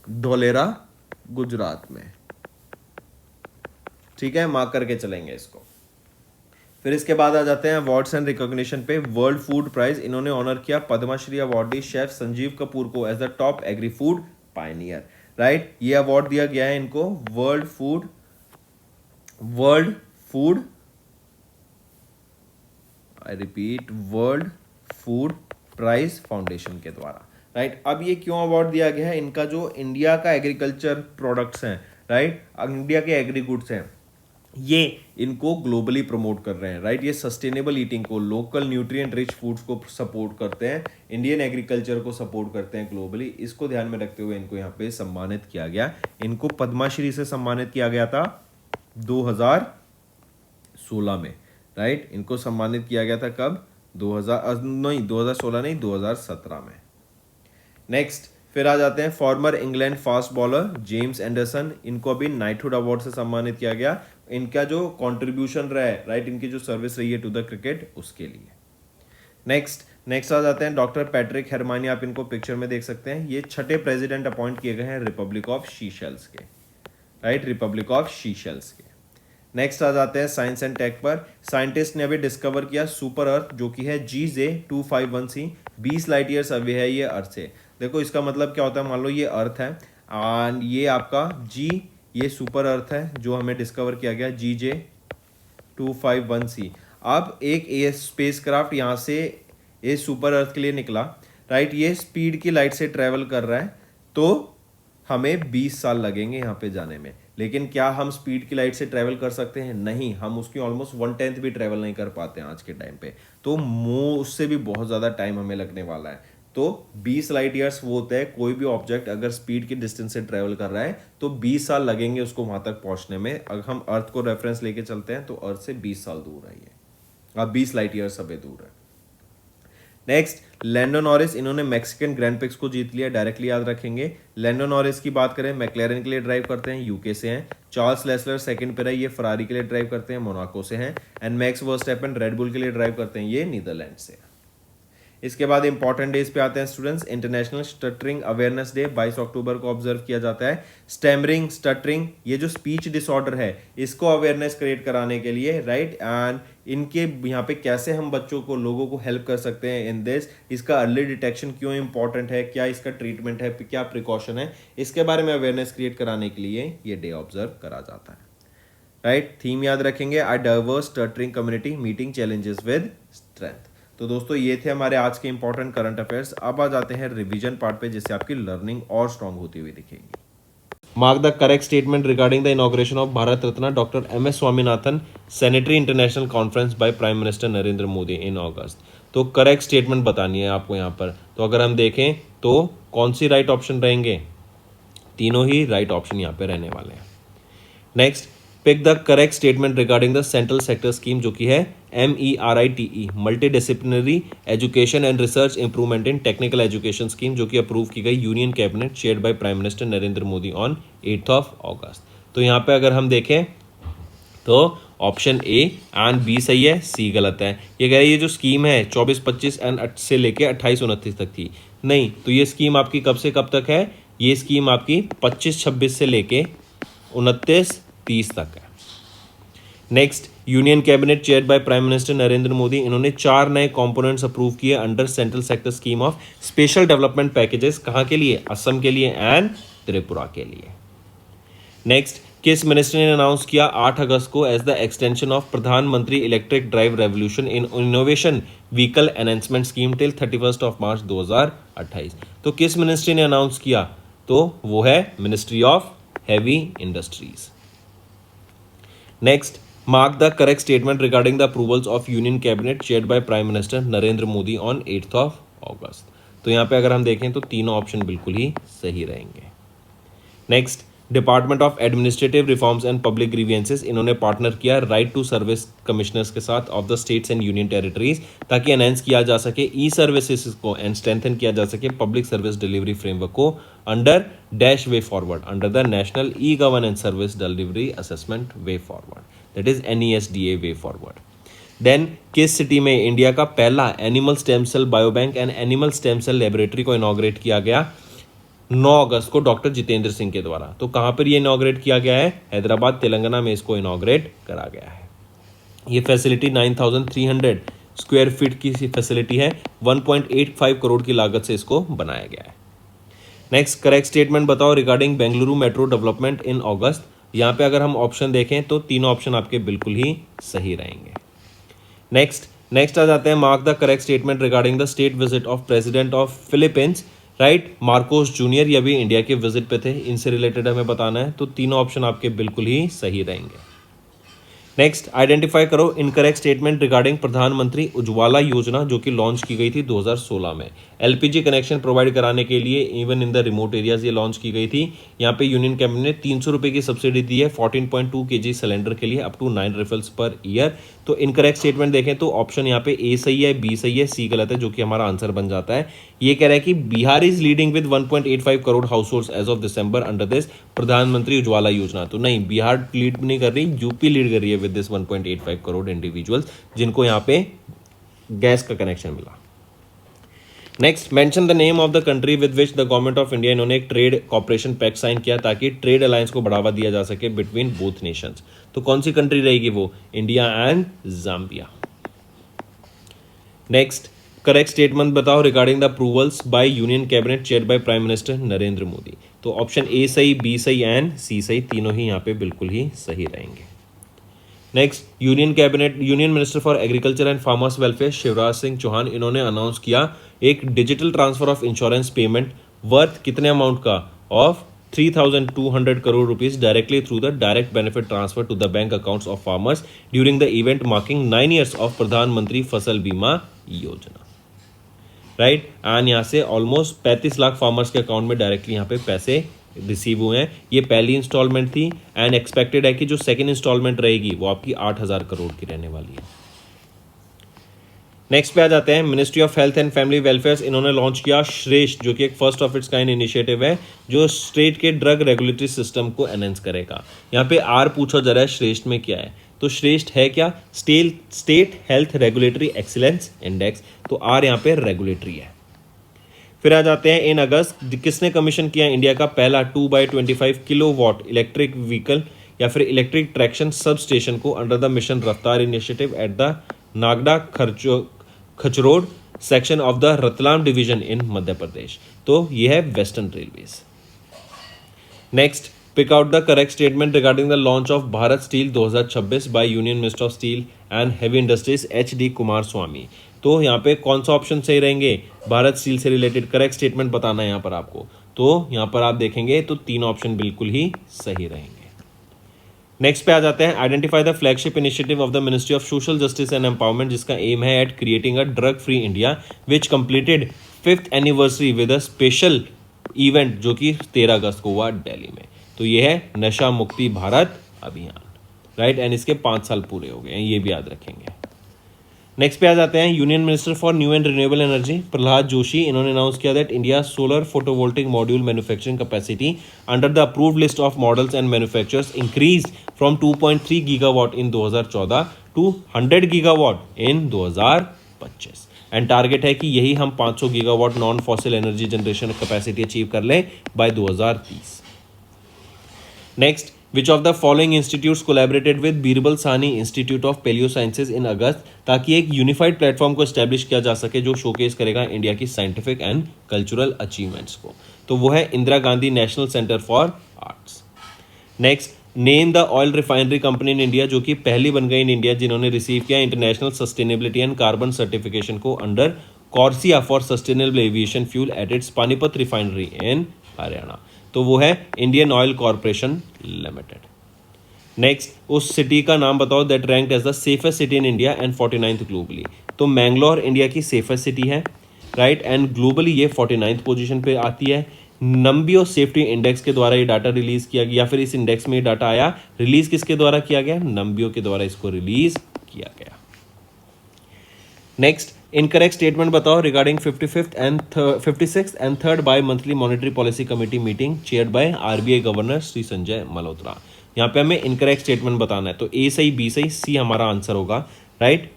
धोलेरा गुजरात में, ठीक है, मार्क करके चलेंगे इसको। फिर इसके बाद आ जाते हैं अवार्ड्स एंड रिकॉग्निशन पे। वर्ल्ड फूड प्राइज, इन्होंने ऑनर किया पद्मश्री अवार्डी शेफ संजीव कपूर को as the top agri food pioneer, right. ये अवार्ड दिया गया है इनको world food I repeat world food prize foundation के द्वारा, राइट। अब ये क्यों अवार्ड दिया गया है, इनका जो इंडिया का एग्रीकल्चर प्रोडक्ट्स हैं, राइट, इंडिया के एग्री गुड्स हैं, ये इनको ग्लोबली प्रमोट कर रहे हैं, राइट। ये सस्टेनेबल ईटिंग को, लोकल न्यूट्रिएंट रिच फूड्स को सपोर्ट करते हैं, इंडियन एग्रीकल्चर को सपोर्ट करते हैं ग्लोबली। इसको ध्यान में रखते हुए इनको यहाँ पे सम्मानित किया गया। इनको पद्मश्री से सम्मानित किया गया था 2016 में, राइट। इनको सम्मानित किया गया था कब, 2016 नहीं, 2017 में। नेक्स्ट फिर आ जाते हैं farmer England fast bowler James Anderson, इनको अभी नाइटहुड अवार्ड से सम्मानित किया गया। इनका जो कंट्रीब्यूशन रहा है, राइट, इनकी जो सर्विस रही है टू द क्रिकेट, उसके लिए। नेक्स्ट आ जाते हैं डॉक्टर पैट्रिक हेरमानी, आप इनको पिक्चर में देख सकते हैं। ये 6ठे प्रेसिडेंट अपॉइंट किए गए हैं रिपब्लिक ऑफ सीशेल्स के, राइट, रिपब्लिक ऑफ सीशेल्स के। नेक्स्ट आ जाते हैं साइंस एंड टेक पर। साइंटिस्ट ने अभी डिस्कवर किया सुपर अर्थ, जो कि है GJ251c, 20 लाइट ईयर्स अवे है ये अर्थ से। देखो इसका मतलब क्या होता है, मान लो ये अर्थ है एंड ये आपका ये सुपर अर्थ है जो हमें डिस्कवर किया गया GJ251c। अब एक स्पेस क्राफ्ट यहाँ से ये सुपर अर्थ के लिए निकला, राइट, ये स्पीड की लाइट से ट्रेवल कर रहा है, तो हमें 20 साल लगेंगे यहाँ पे जाने में। लेकिन क्या हम स्पीड की लाइट से ट्रैवल कर सकते हैं, नहीं, हम उसकी ऑलमोस्ट 1/10 भी ट्रैवल नहीं कर पाते हैं आज के टाइम पे, तो उससे भी बहुत ज़्यादा टाइम हमें लगने वाला है। तो 20 लाइट ईयर्स वो होता है, कोई भी ऑब्जेक्ट अगर स्पीड की डिस्टेंस से ट्रैवल कर रहा है तो 20 साल लगेंगे उसको वहां तक पहुंचने में। अगर हम अर्थ को रेफरेंस लेके चलते हैं तो अर्थ से 20 साल दूर है ये, अब 20 लाइट ईयर्स अभी दूर है। नेक्स्ट लैंडो नॉरिस, इन्होंने मैक्सिकन ग्रैंड प्रिक्स को जीत लिया, डायरेक्टली याद रखेंगे। लैंडो नॉरिस की बात करें, मैक्लेरन के लिए ड्राइव करते हैं, यूके से हैं। चार्ल्स लेसलर सेकंड पे है, ये फरारी के लिए ड्राइव करते हैं, मोनाको से हैं। And max Verstappen red bull के लिए ड्राइव करते हैं, ये नीदरलैंड से। इसके बाद इंपॉर्टेंट डेज पे आते हैं students, international stuttering awareness day 22 अक्टूबर को ऑब्जर्व किया जाता है। स्टैमरिंग, स्टटरिंग, ये जो स्पीच डिसऑर्डर है इसको अवेयरनेस क्रिएट कराने के लिए, राइट, एंड इनके यहाँ पे कैसे हम बच्चों को, लोगों को हेल्प कर सकते हैं इन दिस, इसका अर्ली डिटेक्शन क्यों इंपॉर्टेंट है, क्या इसका ट्रीटमेंट है, क्या प्रिकॉशन है, इसके बारे में अवेयरनेस क्रिएट कराने के लिए ये डे ऑब्जर्व करा जाता है, राइट। थीम याद रखेंगे, a diverse stuttering community meeting challenges with strength. तो दोस्तों ये थे हमारे आज के इंपॉर्टेंट करंट अफेयर्स। अब आ जाते हैं रिवीजन पार्ट पे, जिससे आपकी लर्निंग और स्ट्रांग होती हुई दिखेगी। Mark the correct statement regarding the inauguration of Bharat Ratna Dr. M.S. Swaminathan Sanitary International Conference by Prime Minister Narendra Modi in August। तो करेक्ट स्टेटमेंट बतानी है आपको यहाँ पर। तो अगर हम देखें तो कौन सी राइट ऑप्शन रहेंगे, तीनों ही राइट ऑप्शन यहाँ पे रहने वाले हैं। Next, pick the correct statement regarding the central sector scheme, जो कि है MERITE multi disciplinary education and research improvement in technical education scheme, जो कि अप्रूव की गई union cabinet chaired by prime minister Narendra Modi on 8 August. तो यहाँ पे अगर हम देखें तो ऑप्शन ए एंड बी सही है, सी गलत है। ये कह रही है ये जो स्कीम है 24-25 एंड से लेके 28-29 तक थी, नहीं, तो ये स्कीम आपकी कब से कब तक है, ये स्कीम आपकी 25-26 से लेके 29-30 तक है। Next, union cabinet chair by prime minister Narendra Modi, इन्होंने 4 नए कंपोनेंट्स अप्रूव किए under central sector scheme of special development packages, कहाँ के लिए, असम के लिए एंड त्रिपुरा के लिए। नेक्स्ट, किस मिनिस्टर ने अनाउंस किया 8 अगस्त को एज द एक्सटेंशन ऑफ प्रधानमंत्री electric drive revolution in innovation vehicle enhancement scheme till 31 मार्च 2028। तो किस मिनिस्ट्री ने अनाउंस किया, तो वो है ministry of heavy industries. Next, mark the correct statement regarding the approvals of union cabinet chaired by prime minister Narendra Modi on 8 August. तो यहाँ पे अगर हम देखें तो तीनों ऑप्शन बिल्कुल ही सही रहेंगे। नेक्स्ट, department of administrative reforms and public grievances, इन्होंने पार्टनर किया राइट टू सर्विस कमिश्नर्स के साथ of the states and union territories, ताकि एनहेंस किया जा सके ई सर्विसेज को एंड स्ट्रेंथन किया जा सके पब्लिक सर्विस डिलीवरी फ्रेमवर्क को under dash way forward under the national e governance service delivery assessment way forward, that is NESDA way forward. Then किस सिटी में इंडिया का पहला animal stem cell biobank and animal stem cell laboratory को inaugurate किया गया 9 अगस्त को doctor Jitendra Singh के द्वारा। तो कहां पर ये इनॉग्रेट किया गया है, हैदराबाद तेलंगाना में इसको इनॉग्रेट करा गया है। ये फैसिलिटी 9300 स्क्वायर फीट की फैसिलिटी है, 1.85 करोड़ की लागत से इसको बनाया गया है। नेक्स्ट, करेक्ट स्टेटमेंट बताओ regarding Bengaluru metro development in August. यहाँ पे अगर हम ऑप्शन देखें तो तीनों ऑप्शन आपके बिल्कुल ही सही रहेंगे। नेक्स्ट आ जाते हैं, mark the correct statement regarding the state visit of president of Philippines, right, Marcos junior, ये भी इंडिया के विजिट पे थे, इनसे रिलेटेड हमें बताना है। तो तीनों ऑप्शन आपके बिल्कुल ही सही रहेंगे। नेक्स्ट, आइडेंटिफाई करो इनकरेक्ट स्टेटमेंट रिगार्डिंग प्रधानमंत्री उज्ज्वला योजना, जो कि लॉन्च की गई थी 2016 में। LPG कनेक्शन प्रोवाइड कराने के लिए even in the remote areas ये लॉन्च की गई थी। यहाँ पे यूनियन कैबिनेट ने 300 रुपये की सब्सिडी दी है 14.2 kg सिलेंडर के लिए up to 9 refills per year. तो इनकरेक्ट स्टेटमेंट देखें तो ऑप्शन यहाँ पे ए सही है, बी सही है, सी गलत है, जो कि हमारा आंसर बन जाता है। ये कह रहा है कि Bihar is leading with 1.85 crore household as of December under this Pradhan Mantri Ujjwala योजना। तो नहीं, बिहार लीड नहीं कर रही, यूपी लीड कर रही है विद दिस 1.85 करोड़ इंडिविजुअल्स जिनको यहाँ पे गैस का कनेक्शन मिला। Next, mention the name of the country with which the government of India, इन्होंने एक ट्रेड कॉपरेशन पैक्ट साइन किया ताकि ट्रेड अलायंस को बढ़ावा दिया जा सके बिटवीन बोथ नेशंस। तो कौन सी कंट्री रहेगी वो, India and Zambia. Next, correct statement बताओ regarding the approvals by union cabinet chaired by prime minister Narendra Modi. तो ऑप्शन ए सही, बी सही एंड सी सही, तीनों ही यहाँ पे बिल्कुल ही सही रहेंगे। Next, union minister for agriculture and farmers welfare Shivraj Singh Chouhan, इन्होंने अनाउंस किया एक digital transfer of insurance payment worth कितने अमाउंट का, of 3,200 crore rupees directly through the direct benefit transfer to the bank accounts of farmers during the event marking 9 years of Pradhan Mantri Fasal Bima Yojana, right. And यहाँ से almost 35 lakh farmers के account में directly यहाँ पे पैसे receive हुए हैं। ये पहली इंस्टॉलमेंट थी एंड एक्सपेक्टेड है कि जो सेकंड इंस्टॉलमेंट रहेगी वो आपकी 8,000 करोड़ की रहने वाली है। नेक्स्ट पे आ जाते हैं, ministry of health and family welfare, इन्होंने लॉन्च किया श्रेष्ठ, जो कि एक first of its kind initiative है जो स्टेट के ड्रग रेगुलेटरी सिस्टम को एनहेंस करेगा। यहाँ पे आर पूछा जा रहा है श्रेष्ठ में क्या है, तो श्रेष्ठ है क्या? State health regulatory excellence index, तो आर यहाँ पे रेगुलेटरी है। फिर आ जाते हैं इन अगस्त किसने कमीशन किया इंडिया का पहला 2x25 किलोवाट इलेक्ट्रिक व्हीकल या फिर इलेक्ट्रिक ट्रैक्शन सब स्टेशन को under the mission Raftaar initiative at the Nagda Khachrod section of the Ratlam division in Madhya Pradesh, तो यह है western railways. Next, pick out the correct statement regarding the launch of Bharat steel 2026 by union minister of steel and heavy industries HD Kumaraswamy. तो यहाँ पे कौन सा option सही रहेंगे? भारत स्टील से रिलेटेड करेक्ट स्टेटमेंट बताना है यहाँ पर आपको, तो यहाँ पर आप देखेंगे तो 3 ऑप्शन बिल्कुल ही सही रहेंगे। नेक्स्ट पे आ जाते हैं, identify the flagship initiative of the ministry of social justice and empowerment जिसका एम है at creating a drug free India which completed 5th anniversary with a special event जो कि 13 अगस्त को हुआ दिल्ली में। तो ये है नशा मुक्ति भारत अभियान, राइट, एंड इसके 5 साल पूरे हो गए हैं, ये भी याद रखेंगे। नेक्स्ट पे आ जाते हैं, union minister for new and renewable energy Prahlad Joshi, इन्होंने अनाउंस किया that India solar photovoltaic module manufacturing capacity under the approved list of models and manufacturers increase from 2.3 gigawatt in 2014 to 100 gigawatt in 2025 and target है कि यही हम 500 gigawatt non fossil energy generation capacity achieve कर लें by 2030। Next, which of the following institutes collaborated with Birbal Sahni institute of palaeosciences in August, ताकि एक unified platform को establish किया जा सके जो शोकेस करेगा इंडिया की साइंटिफिक एंड कल्चरल अचीवमेंट्स को, तो वो है Indira Gandhi national centre for arts. Next, name the oil refinery company in India जो कि पहली बन गई इन इंडिया जिन्होंने रिसीव किया international sustainability and carbon certification को under CORSIA for sustainable aviation fuel at its Panipat refinery in Haryana, तो वो है Indian oil corporation limited. Next, उस सिटी का नाम बताओ that ranked as the safest city in India and 49th globally, तो Mangalore India की सेफेस्ट सिटी है, राइट, एंड ग्लोबली ये 49th पोजीशन पे आती है। नंबियो सेफ्टी इंडेक्स के द्वारा ये डाटा रिलीज किया गया, या फिर इस इंडेक्स में ये डाटा आया, रिलीज किसके द्वारा किया गया? नंबियो के द्वारा इसको रिलीज किया गया। नेक्स्ट, इनकरेक्ट स्टेटमेंट बताओ regarding 56th and 3rd bimonthly monetary policy committee meeting chaired by RBI governor Shri Sanjay Malhotra. यहाँ पे हमें इनकरेक्ट स्टेटमेंट बताना है, तो A सही, B सही, C हमारा आंसर होगा, राइट।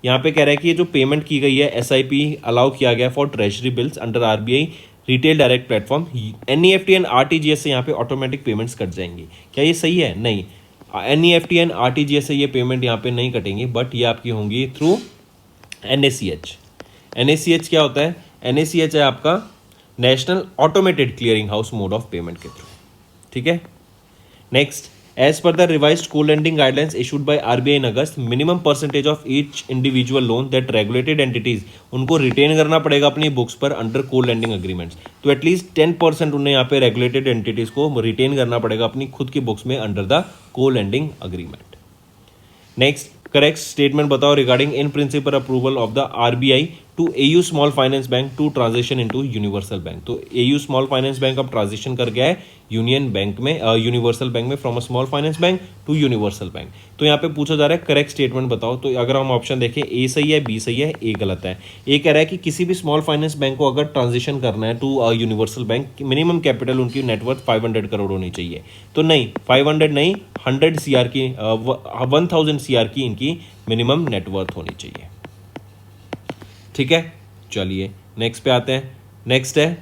यहाँ पे कह रहा है कि ये जो पेमेंट की गई है SIP अलाउ किया गया for treasury bills under RBI retail direct platform, NEFT and RTGS से यहाँ पे ऑटोमेटिक पेमेंट्स कट जाएंगी, क्या ये सही है? नहीं, NEFT एंड RTGS से ये पेमेंट यहाँ पे नहीं कटेंगी, बट ये आपकी होंगी थ्रू NACH। NACH क्या होता है? NACH है आपका national automated clearing house mode of payment के थ्रू, ठीक है। Next, as per the revised co lending guidelines issued by RBI in August, minimum percentage of each individual loan that regulated entities उनको retain करना पड़ेगा अपनी books पर under को lending agreements, तो एटलीस्ट 10% उन्हें यहाँ पे रेगुलेटेड एंटिटीज को रिटेन करना पड़ेगा अपनी खुद की बुक्स में under the co lending agreement. Next, correct statement बताओ regarding in principle approval of the RBI to AU small finance bank to transition into universal bank, तो AU स्मॉल फाइनेंस बैंक अब transition कर गया है union bank में, universal bank में, from a small finance bank to universal bank. तो यहाँ पे पूछा जा रहा है करेक्ट स्टेटमेंट बताओ, तो अगर हम ऑप्शन देखें A सही है, B सही है, A गलत है। A कह रहा है कि किसी भी स्मॉल फाइनेंस बैंक को अगर ट्रांजिशन करना है to universal bank, minimum capital उनकी नेटवर्थ 500 करोड़ होनी चाहिए, तो नहीं 500 नहीं 100 CR की 1000 CR की इनकी मिनिमम नेटवर्थ होनी चाहिए, ठीक है। चलिए नेक्स्ट पे आते हैं। नेक्स्ट है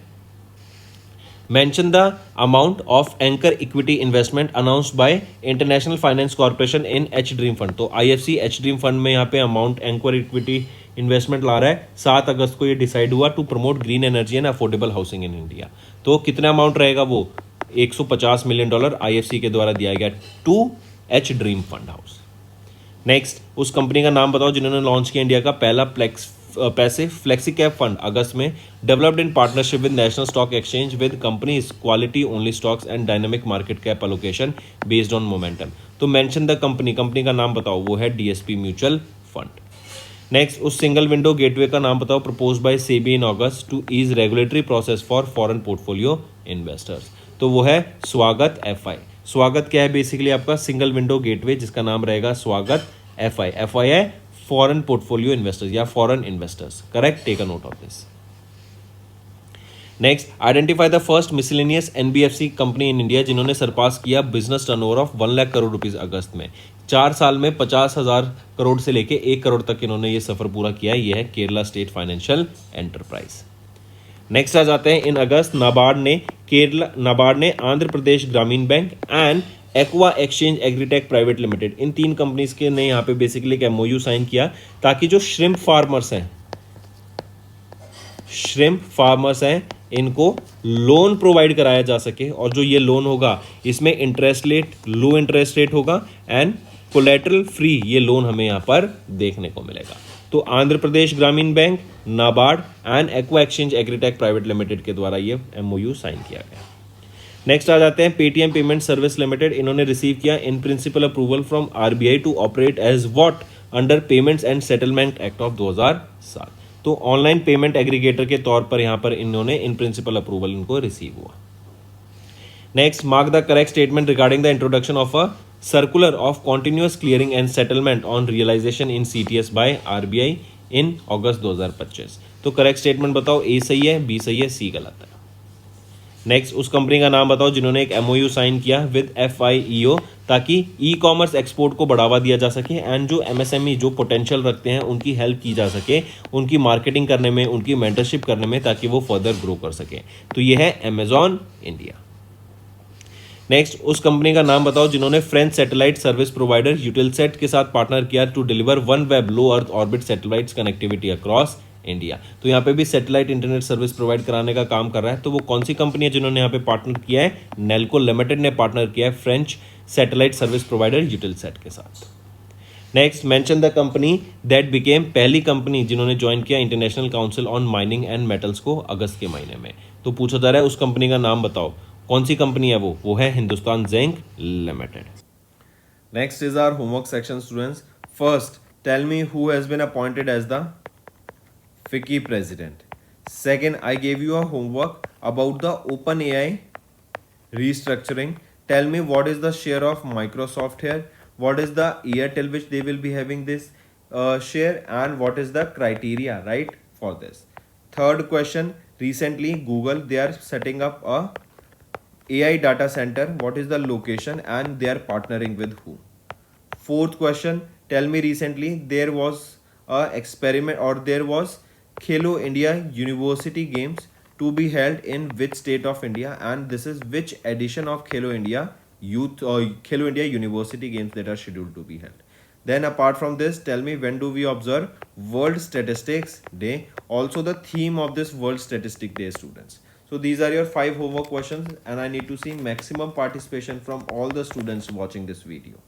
mention the amount of anchor equity investment announced by international finance corporation in H dream fund, तो IFC एच ड्रीम फंड में यहाँ पे अमाउंट एंकर इक्विटी इन्वेस्टमेंट ला रहा है। 7 अगस्त को ये डिसाइड हुआ to promote green energy and affordable housing in India, तो कितना अमाउंट रहेगा? वो $150 मिलियन IFC के द्वारा दिया गया to H dream fund house. Next, उस कंपनी का नाम बताओ जिन्होंने लॉन्च किया इंडिया का पहला पैसिव फ्लेक्सी कैप फंड अगस्त में, developed in partnership with national stock exchange with companies quality only stocks and dynamic market cap allocation based on momentum, तो मेंशन द कंपनी का नाम बताओ, वो है DSP म्यूचुअल फंड। नेक्स्ट, उस single window gateway का नाम बताओ propose by SEBI in August to ease regulatory process for foreign portfolio investors, तो वो है स्वागत FI। स्वागत क्या है? बेसिकली आपका सिंगल विंडो गेटवे जिसका नाम रहेगा स्वागत FI। FI है फॉरेन पोर्टफोलियो इन्वेस्टर्स या foreign investors, correct, take a note of this. Next, identify the first miscellaneous NBFC company in India जिन्होंने सरपास किया business turnover of 1 lakh crore rupees August में। 4 साल में 50,000 करोड़ से लेके 1 करोड़ तक इन्होंने ये सफर पूरा किया। ये है Kerala state financial enterprise. Next आ जाते हैं, इन अगस्त नाबार्ड ने Andhra Pradesh Grameen bank and aqua exchange agritech private limited, in 3 companies के ने यहाँ पे बेसिकली एक एमओयू साइन किया ताकि जो श्रिम्प फार्मर्स हैं इनको लोन प्रोवाइड कराया जा सके। और जो ये लोन होगा इसमें लो इंटरेस्ट रेट होगा एंड कोलेटरल फ्री ये लोन हमें यहाँ पर देखने को मिलेगा। तो Andhra Pradesh Grameen bank, NABARD and aqua exchange agritech private limited के द्वारा ये एमओयू साइन किया गया। नेक्स्ट आ जाते हैं, पेटीएम पेमेंट सर्विस लिमिटेड, इन्होंने रिसीव किया in principle approval from RBI to operate as what under payments and settlement act of 2007। तो ऑनलाइन पेमेंट एग्रीगेटर के तौर पर यहां पर इन्होंने इन प्रिंसिपल अप्रूवल इनको रिसीव हुआ। Next, mark the correct statement regarding the introduction of a circular of continuous clearing and settlement on realisation in CTS by RBI in August 2025। तो correct statement बताओ, ए सही है, बी सही है, सी गलत है। नेक्स्ट, उस कंपनी का नाम बताओ जिन्होंने एक एमओयू साइन किया विद एफआईईओ ताकि ई कॉमर्स एक्सपोर्ट को बढ़ावा दिया जा सके एंड जो एमएसएमई जो पोटेंशियल रखते हैं उनकी हेल्प की जा सके, उनकी मार्केटिंग करने में, उनकी मेंटरशिप करने में, ताकि वो फर्दर ग्रो कर सके। तो ये है अमेजॉन इंडिया। नेक्स्ट, उस कंपनी का नाम बताओ जिन्होंने French satellite service provider Eutelsat के साथ पार्टनर किया to deliver one web low earth orbit satellites connectivity across India. तो यहाँ पे भी सैटेलाइट इंटरनेट सर्विस प्रोवाइड कराने का काम कर रहा है। तो वो कौन सी कंपनी है जिन्होंने यहाँ पे पार्टनर किया है? नेल्को लिमिटेड ने पार्टनर किया है French satellite service provider Eutelsat के साथ। Next, mention the company that became, पहली कंपनी जिन्होंने ज्वाइन किया international council on mining and metals को अगस्त के महीने में। तो पूछा जा रहा है उस कंपनी का नाम बताओ, कौन सी कंपनी है वो है Hindustan zinc limited. Next is our homework section students. First, tell me who has been appointed as the FICCI president. Second, I gave you a homework about the OpenAI restructuring. Tell me what is the share of Microsoft here, what is the year till which they will be having this share, and what is the criteria, right, for this. Third question, recently Google, they are setting up a AI data center. What is the location and they are partnering with who? Fourth question, tell me recently there was a experiment or there was Khelo India University Games to be held in which state of India, and this is which edition of Khelo India Youth or Khelo India University Games that are scheduled to be held. Then apart from this, tell me when do we observe World Statistics Day, also the theme of this World Statistic Day, students. So these are your 5 homework questions and I need to see maximum participation from all the students watching this video.